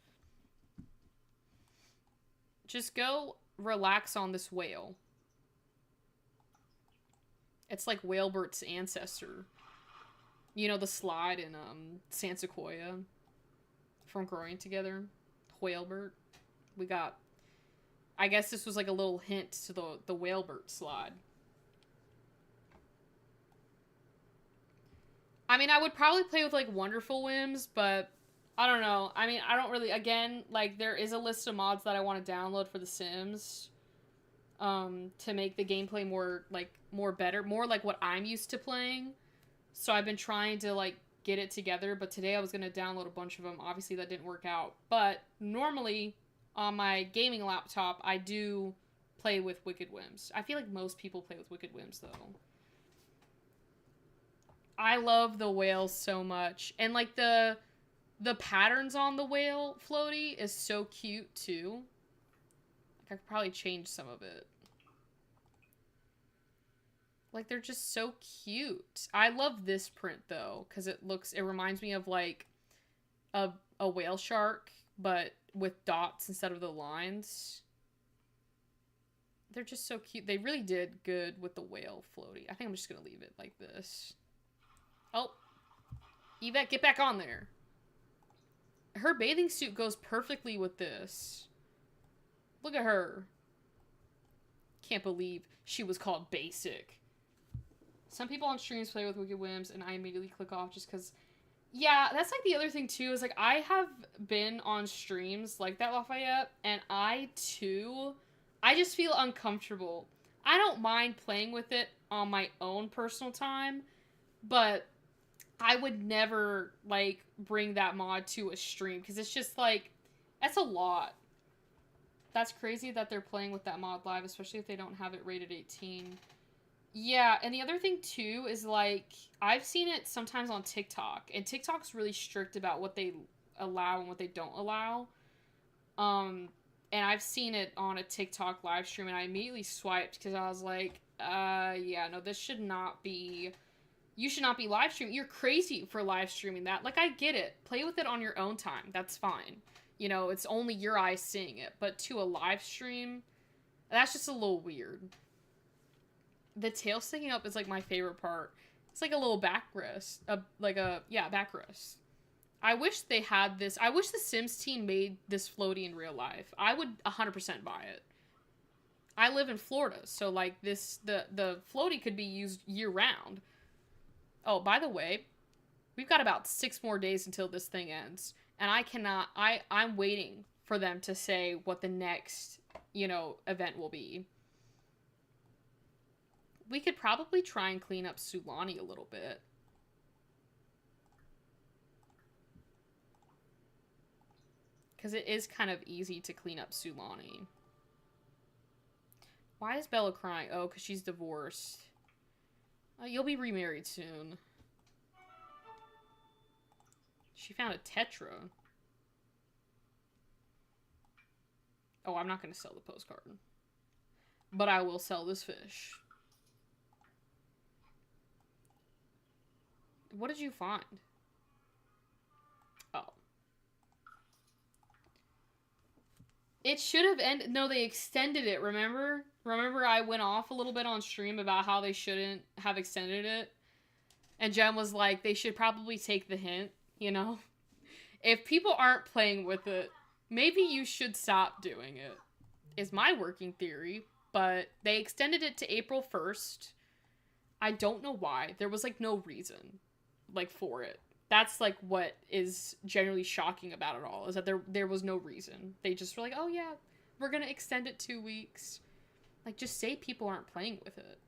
Just go relax on this whale. It's like Whalebert's ancestor. You know, the slide in San Sequoia from Growing Together. Whalebert. We got, I guess this was like a little hint to the Whalebert slide. I mean, I would probably play with like Wonderful Whims, but I don't know. I mean, I don't really, again, like there is a list of mods that I want to download for The Sims to make the gameplay more better, more like what I'm used to playing. So I've been trying to, like, get it together, but today I was going to download a bunch of them. Obviously, that didn't work out. But normally, on my gaming laptop, I do play with Wicked Whims. I feel like most people play with Wicked Whims, though. I love the whale so much. And, like, the patterns on the whale floaty is so cute, too. Like, I could probably change some of it. Like, they're just so cute. I love this print, though, because it reminds me of, like, a whale shark, but with dots instead of the lines. They're just so cute. They really did good with the whale floaty. I think I'm just going to leave it like this. Oh. Yvette, get back on there. Her bathing suit goes perfectly with this. Look at her. Can't believe she was called basic. Some people on streams play with Wicked Whims, and I immediately click off just because... Yeah, that's, like, the other thing, too, is, like, I have been on streams like that, Lafayette, and I, too, I just feel uncomfortable. I don't mind playing with it on my own personal time, but I would never, like, bring that mod to a stream, because it's just, like, that's a lot. That's crazy that they're playing with that mod live, especially if they don't have it rated 18. Yeah, and the other thing, too, is, like, I've seen it sometimes on TikTok, and TikTok's really strict about what they allow and what they don't allow. And I've seen it on a TikTok live stream, and I immediately swiped, because I was like, yeah, no, this should not be... You should not be live streaming. You're crazy for live streaming that. Like, I get it. Play with it on your own time. That's fine. You know, it's only your eyes seeing it. But to a live stream, that's just a little weird. The tail sticking up is, like, my favorite part. It's like a little backrest. Backrest. I wish they had this. I wish the Sims team made this floaty in real life. I would 100% buy it. I live in Florida, so, like, the floaty could be used year-round. Oh, by the way, we've got about 6 more days until this thing ends. And I'm waiting for them to say what the next, event will be. We could probably try and clean up Sulani a little bit. Because it is kind of easy to clean up Sulani. Why is Bella crying? Oh, because she's divorced. You'll be remarried soon. She found a Tetra. Oh, I'm not going to sell the postcard. But I will sell this fish. What did you find? Oh. It should have ended... No, they extended it, remember? Remember I went off a little bit on stream about how they shouldn't have extended it? And Jen was like, they should probably take the hint, If people aren't playing with it, maybe you should stop doing it, is my working theory. But they extended it to April 1st. I don't know why. There was, like, no reason, like, for it. That's, like, what is generally shocking about it all, is that there was no reason. They just were like, oh, yeah, we're gonna extend it 2 weeks. Like, just say people aren't playing with it.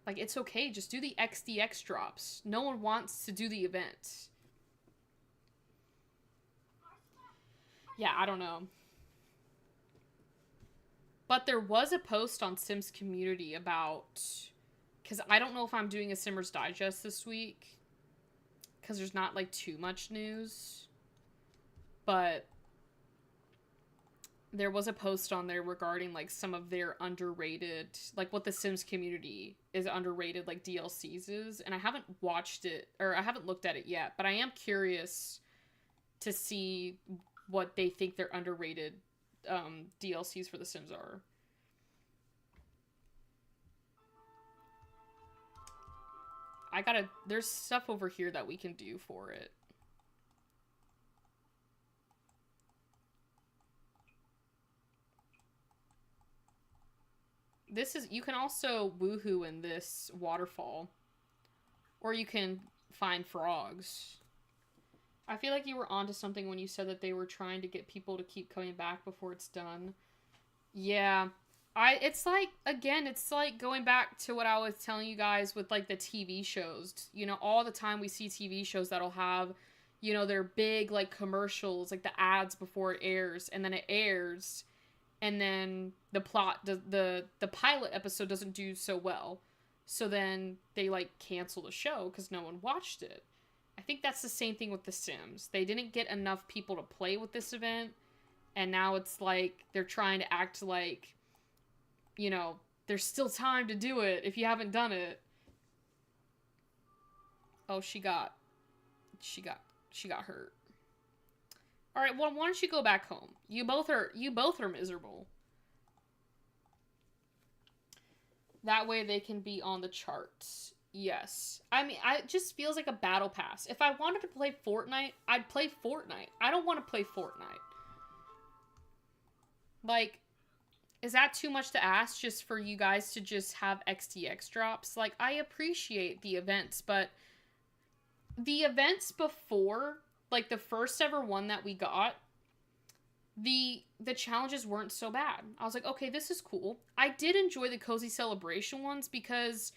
Like, it's okay. Just do the XDX drops. No one wants to do the event. Yeah, I don't know. But there was a post on Sims Community about... Because I don't know if I'm doing a Simmers Digest this week. Because there's not, like, too much news. But there was a post on there regarding, like, some of their underrated... Like, what the Sims Community is underrated, like, DLCs is. And I haven't watched it, or I haven't looked at it yet. But I am curious to see what they think their underrated DLCs for The Sims are. There's stuff over here that we can do for it. You can also woohoo in this waterfall. Or you can find frogs. I feel like you were onto something when you said that they were trying to get people to keep coming back before it's done. Yeah. It's like, again, it's like going back to what I was telling you guys with, like, the TV shows. All the time we see TV shows that'll have, their big, like, commercials, like the ads before it airs, and then it airs, and then the pilot episode doesn't do so well. So then they, like, cancel the show because no one watched it. I think that's the same thing with The Sims. They didn't get enough people to play with this event, and now it's like they're trying to act like, there's still time to do it if you haven't done it. Oh, she got hurt. All right, well, why don't you go back home? You both are miserable. That way they can be on the charts. Yes. I mean, it just feels like a battle pass. If I wanted to play Fortnite, I'd play Fortnite. I don't want to play Fortnite. Like, is that too much to ask just for you guys to just have XTX drops? Like, I appreciate the events, but the events before, like the first ever one that we got, the challenges weren't so bad. I was like, okay, this is cool. I did enjoy the Cozy Celebration ones because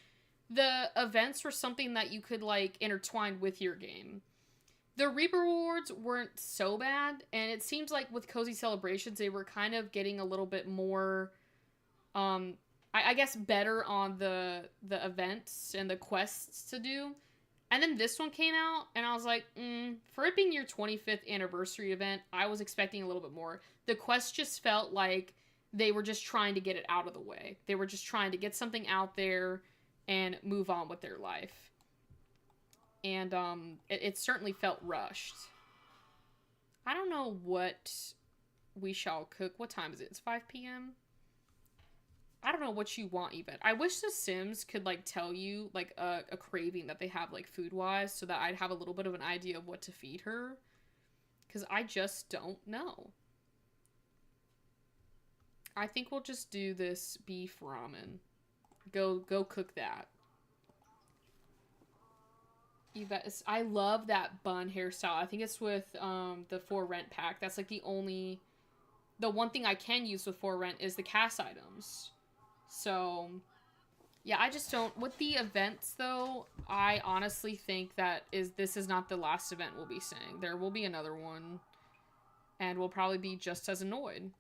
the events were something that you could like intertwine with your game. The Reaper rewards weren't so bad, and it seems like with Cozy Celebrations they were kind of getting a little bit more I guess better on the events and the quests to do. And then this one came out, and I was like, for it being your 25th anniversary event, I was expecting a little bit more. The quest just felt like they were just trying to get it out of the way. They were just trying to get something out there and move on with their life. And it certainly felt rushed. I don't know what we shall cook. What time is it? It's 5 p.m.? I don't know what you want, Yvette. I wish The Sims could, like, tell you, like, a craving that they have, like, food-wise, so that I'd have a little bit of an idea of what to feed her. Because I just don't know. I think we'll just do this beef ramen. Go cook that. Yvette, I love that bun hairstyle. I think it's with, the For Rent pack. That's, like, the one thing I can use with For Rent is the cast items. So, yeah, I just don't... With the events, though, I honestly think that this is not the last event we'll be seeing. There will be another one, and we'll probably be just as annoyed.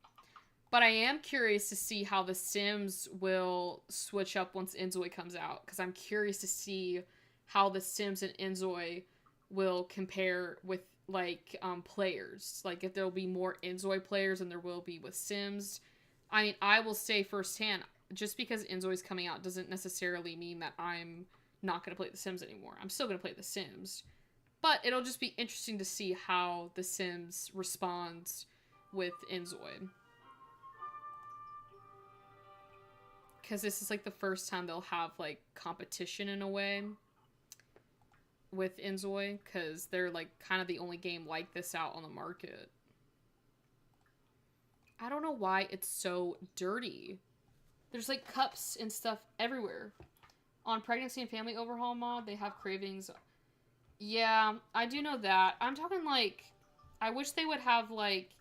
But I am curious to see how The Sims will switch up once Inzoi comes out, because I'm curious to see how The Sims and Inzoi will compare with, like, players. Like, if there'll be more Inzoi players than there will be with Sims. I mean, I will say firsthand... Just because Inzoi's coming out doesn't necessarily mean that I'm not going to play The Sims anymore. I'm still going to play The Sims. But it'll just be interesting to see how The Sims responds with Inzoi. Because this is, like, the first time they'll have, like, competition in a way with Inzoi. Because they're, like, kind of the only game like this out on the market. I don't know why it's so dirty. There's, like, cups and stuff everywhere. On Pregnancy and Family Overhaul mod, they have cravings. Yeah, I do know that. I'm talking, like, I wish they would have, like,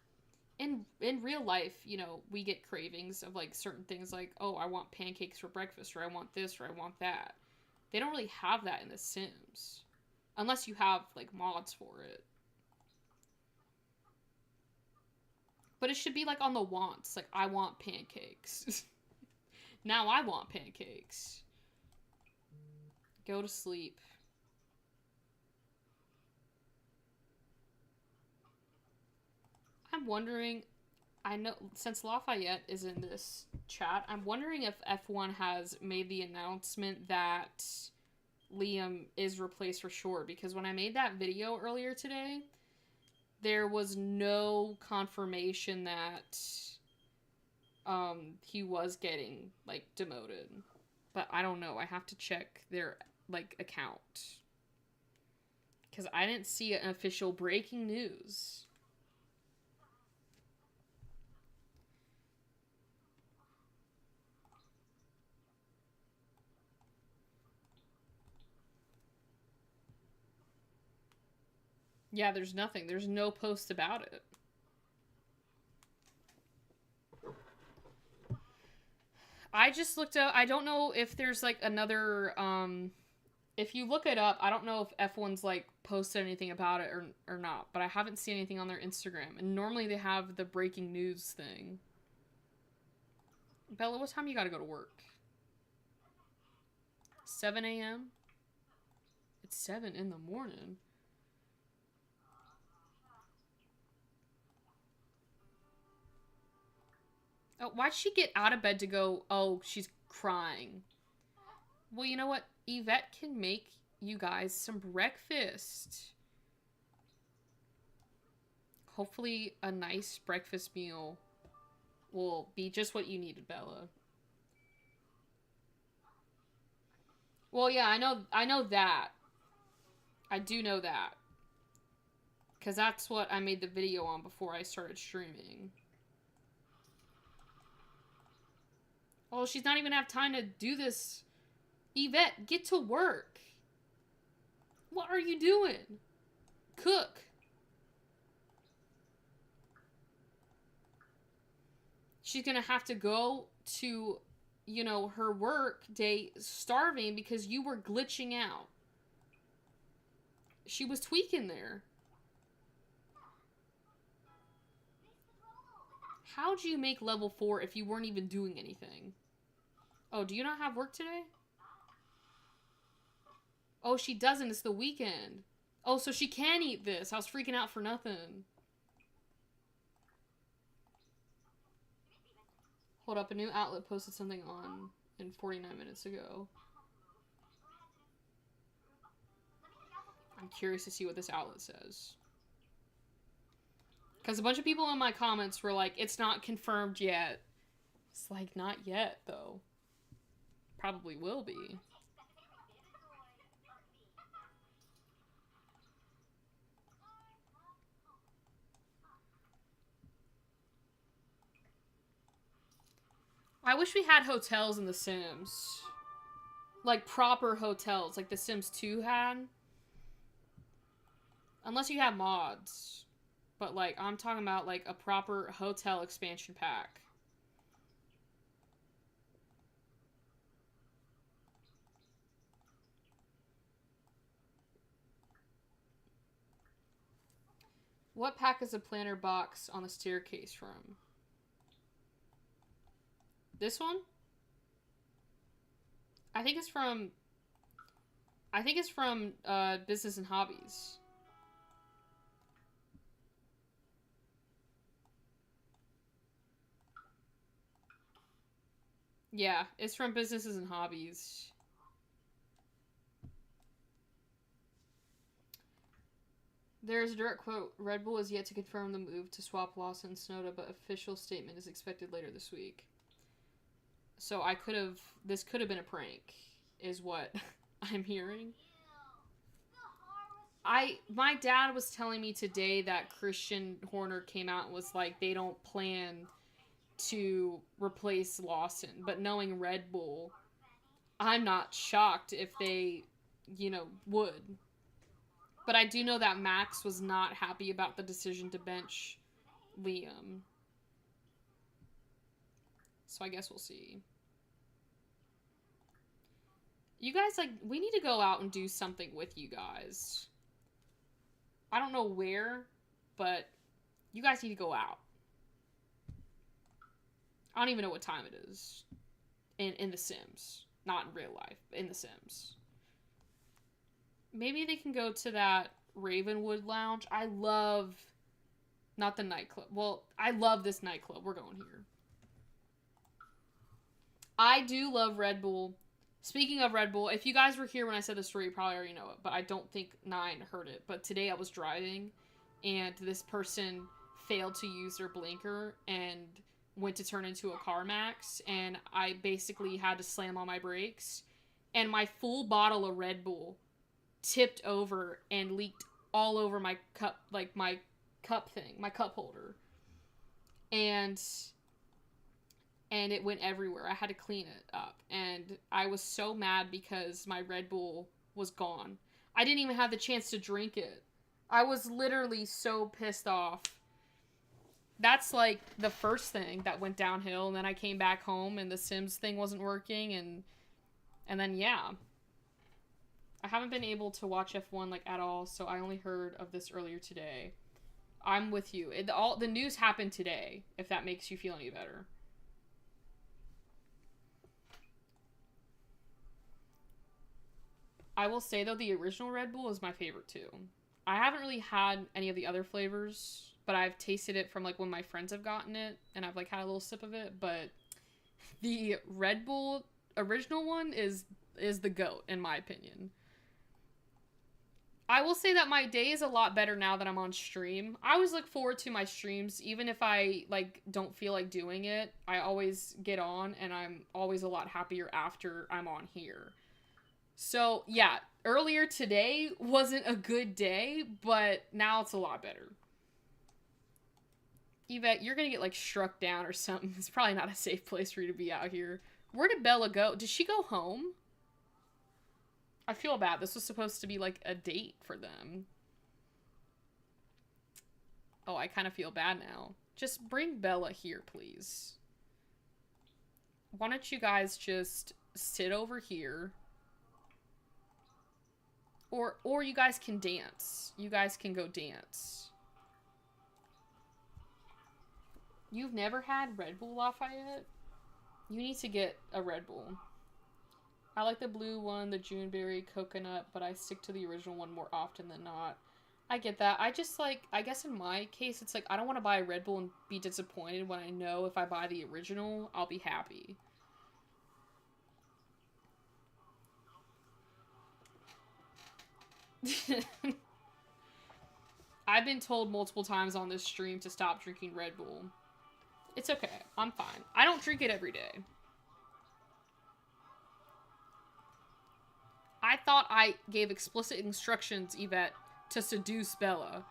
in real life, you know, we get cravings of, like, certain things, like, oh, I want pancakes for breakfast, or I want this, or I want that. They don't really have that in The Sims. Unless you have, like, mods for it. But it should be, like, on the wants. Like, I want pancakes. Now I want pancakes. Go to sleep. I'm wondering, I know, since Lafayette is in this chat, I'm wondering if F1 has made the announcement that Liam is replaced for sure. Because when I made that video earlier today, there was no confirmation that he was getting, like, demoted. But I don't know. I have to check their, like, account. Because I didn't see an official breaking news. Yeah, there's nothing. There's no post about it. I just looked up. I don't know if there's, like, another, if you look it up, I don't know if F1's, like, posted anything about it or not, but I haven't seen anything on their Instagram. And normally they have the breaking news thing. Bella, what time you gotta go to work? 7 a.m.? It's 7 in the morning. Oh, why'd she get out of bed to go, oh, she's crying? Well, you know what? Yvette can make you guys some breakfast. Hopefully a nice breakfast meal will be just what you needed, Bella. Well, yeah, I know that. I do know that. Because that's what I made the video on before I started streaming. Oh, she's not even have time to do this. Yvette, get to work. What are you doing? Cook. She's gonna have to go to, you know, her work day starving because you were glitching out. She was tweaking there. How'd you make level 4 if you weren't even doing anything? Oh, do you not have work today? Oh, she doesn't. It's the weekend. Oh, so she can eat this. I was freaking out for nothing. Hold up. A new outlet posted something on in 49 minutes ago. I'm curious to see what this outlet says. Because a bunch of people in my comments were like, it's not confirmed yet. It's like, not yet, though. Probably will be. I wish we had hotels in The Sims. Like, proper hotels, like The Sims 2 had. Unless you have mods. But, like, I'm talking about, like, a proper hotel expansion pack. What pack is the planter box on the staircase from? This one? I think it's from Business and Hobbies. Yeah, it's from Businesses and Hobbies. There's a direct quote. Red Bull is yet to confirm the move to swap Lawson and Sonoda, but official statement is expected later this week. So this could have been a prank, is what I'm hearing. My dad was telling me today that Christian Horner came out and was like, they don't plan to replace Lawson, but knowing Red Bull, I'm not shocked if they, you know, would. But I do know that Max was not happy about the decision to bench Liam. So I guess we'll see. You guys, like, we need to go out and do something with you guys. I don't know where, but you guys need to go out. I don't even know what time it is in The Sims. Not in real life, in The Sims. Maybe they can go to that Ravenwood Lounge. I love... Not the nightclub. Well, I love this nightclub. We're going here. I do love Red Bull. Speaking of Red Bull, if you guys were here when I said the story, you probably already know it, but I don't think Nine heard it. But today I was driving, and this person failed to use their blinker and went to turn into a CarMax, and I basically had to slam on my brakes, and my full bottle of Red Bull tipped over and leaked all over my cup, like my cup thing, my cup holder. And it went everywhere. I had to clean it up. And I was so mad because my Red Bull was gone. I didn't even have the chance to drink it. I was literally so pissed off. That's like the first thing that went downhill, and then I came back home and the Sims thing wasn't working, and then yeah. I haven't been able to watch F1 like at all, so I only heard of this earlier today. I'm with you. The news happened today, if that makes you feel any better. I will say, though, the original Red Bull is my favorite, too. I haven't really had any of the other flavors, but I've tasted it from, like, when my friends have gotten it, and I've, like, had a little sip of it, but the Red Bull original one is the GOAT, in my opinion. I will say that my day is a lot better now that I'm on stream. I always look forward to my streams, even if I, like, don't feel like doing it. I always get on, and I'm always a lot happier after I'm on here. So, yeah, earlier today wasn't a good day, but now it's a lot better. Yvette, you're gonna get like struck down or something. It's probably not a safe place for you to be out here. Where did Bella go? Did she go home? I feel bad. This was supposed to be like a date for them. Oh, I kind of feel bad now. Just bring Bella here, please. Why don't you guys just sit over here? Or you guys can dance. You guys can go dance. You've never had Red Bull, Lafayette? You need to get a Red Bull. I like the blue one, the Juneberry coconut, but I stick to the original one more often than not. I get that. I just like, I guess in my case, it's like I don't want to buy a Red Bull and be disappointed when I know if I buy the original, I'll be happy. I've been told multiple times on this stream to stop drinking Red Bull. It's okay. I'm fine. I don't drink it every day. I thought I gave explicit instructions, Yvette, to seduce Bella.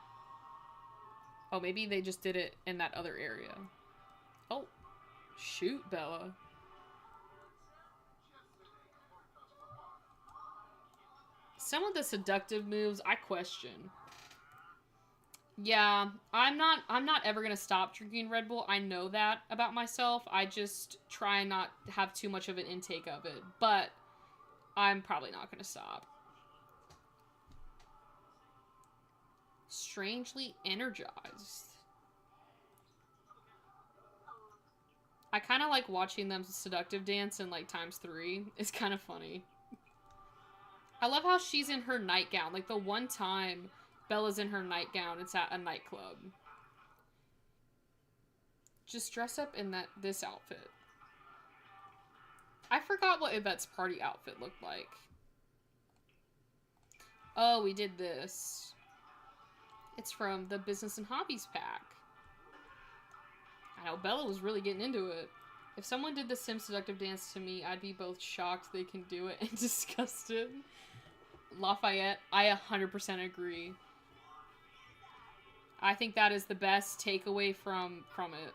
Oh, maybe they just did it in that other area. Oh, shoot, Bella. Some of the seductive moves, I question. Yeah, I'm not ever gonna stop drinking Red Bull. I know that about myself. I just try not to have too much of an intake of it. But I'm probably not gonna stop. Strangely energized. I kind of like watching them seductive dance in like ×3. It's kind of funny. I love how she's in her nightgown. Like the one time Bella's in her nightgown, it's at a nightclub. Just dress up in this outfit. I forgot what Yvette's party outfit looked like. Oh, we did this. It's from the Business and Hobbies pack. I know, Bella was really getting into it. If someone did the Sim seductive dance to me, I'd be both shocked they can do it and disgusted. Lafayette, I 100% agree. I think that is the best takeaway from it.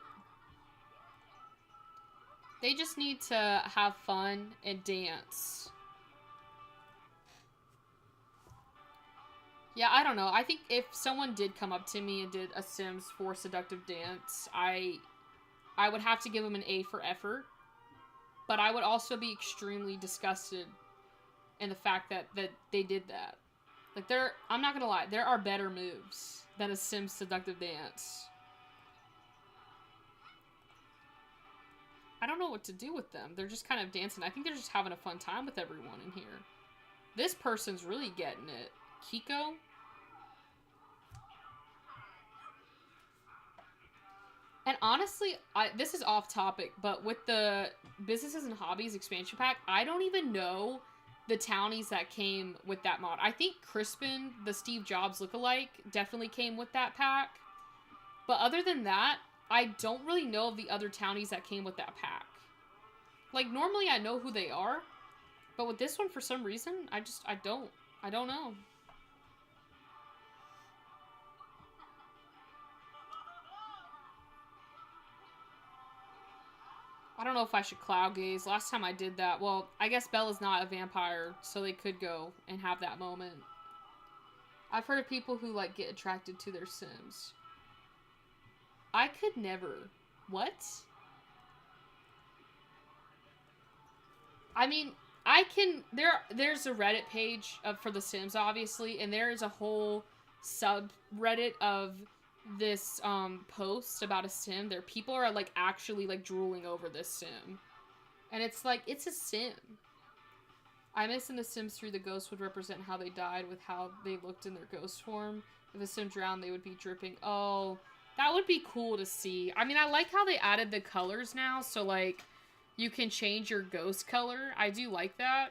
They just need to have fun and dance. Yeah, I don't know. I think if someone did come up to me and did a Sims 4 seductive dance, I would have to give them an A for effort. But I would also be extremely disgusted in the fact that they did that. Like, I'm not gonna lie, there are better moves than a Sims seductive dance. I don't know what to do with them. They're just kind of dancing. I think they're just having a fun time with everyone in here. This person's really getting it. Kiko? And honestly, this is off topic, but with the Businesses and Hobbies expansion pack, I don't even know the townies that came with that mod. I think Crispin, the Steve Jobs lookalike, definitely came with that pack. But other than that, I don't really know of the other townies that came with that pack. Like, normally I know who they are, but with this one, for some reason, I don't know. I don't know if I should cloud gaze. Last time I did that, well, I guess Bella's not a vampire, so they could go and have that moment. I've heard of people who, like, get attracted to their Sims. I could never. What? I mean, I can... There's a Reddit page for The Sims, obviously, and there is a whole subreddit of this post about a sim. There people are like actually like drooling over this sim, and it's like, it's a sim. I miss in The Sims 3 the ghost would represent how they died with how they looked in their ghost form. If a sim drowned, they would be dripping. Oh, that would be cool to see. I mean, I like how they added the colors now, so like you can change your ghost color. I do like that,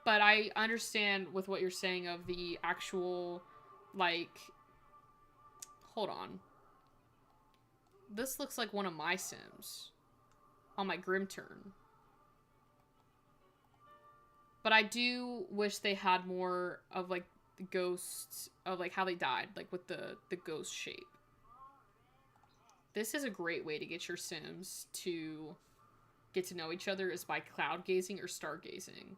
but I understand with what you're saying of the actual, like, hold on. This looks like one of my Sims on my Grim turn. But I do wish they had more of like the ghosts of like how they died, like with the ghost shape. This is a great way to get your Sims to get to know each other is by cloud gazing or stargazing.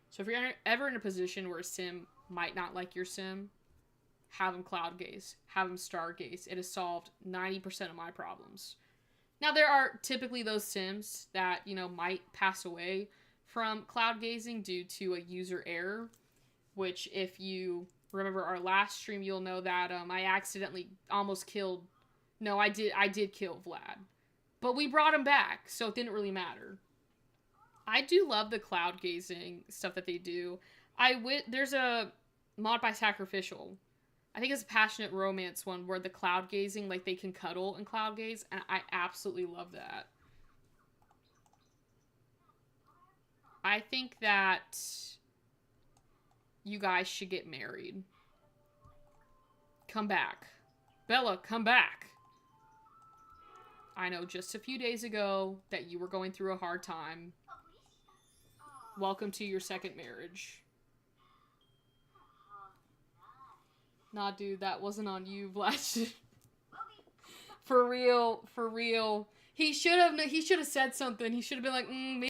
So if you're ever in a position where a Sim might not like your Sim, have them cloud gaze, have them stargaze. It has solved 90% of my problems. Now there are typically those Sims that, you know, might pass away from cloud gazing due to a user error, which if you remember our last stream, you'll know that I accidentally almost killed. No, I did kill Vlad, but we brought him back, so it didn't really matter. I do love the cloud gazing stuff that they do. There's a mod by Sacrificial. I think it's a passionate romance one where the cloud gazing, like they can cuddle and cloud gaze, and I absolutely love that. I think that you guys should get married. Come back. Bella, come back. I know just a few days ago that you were going through a hard time. Welcome to your second marriage. Nah, dude, that wasn't on you, Vlad. For real, for real. He should have said something. He should have been like, maybe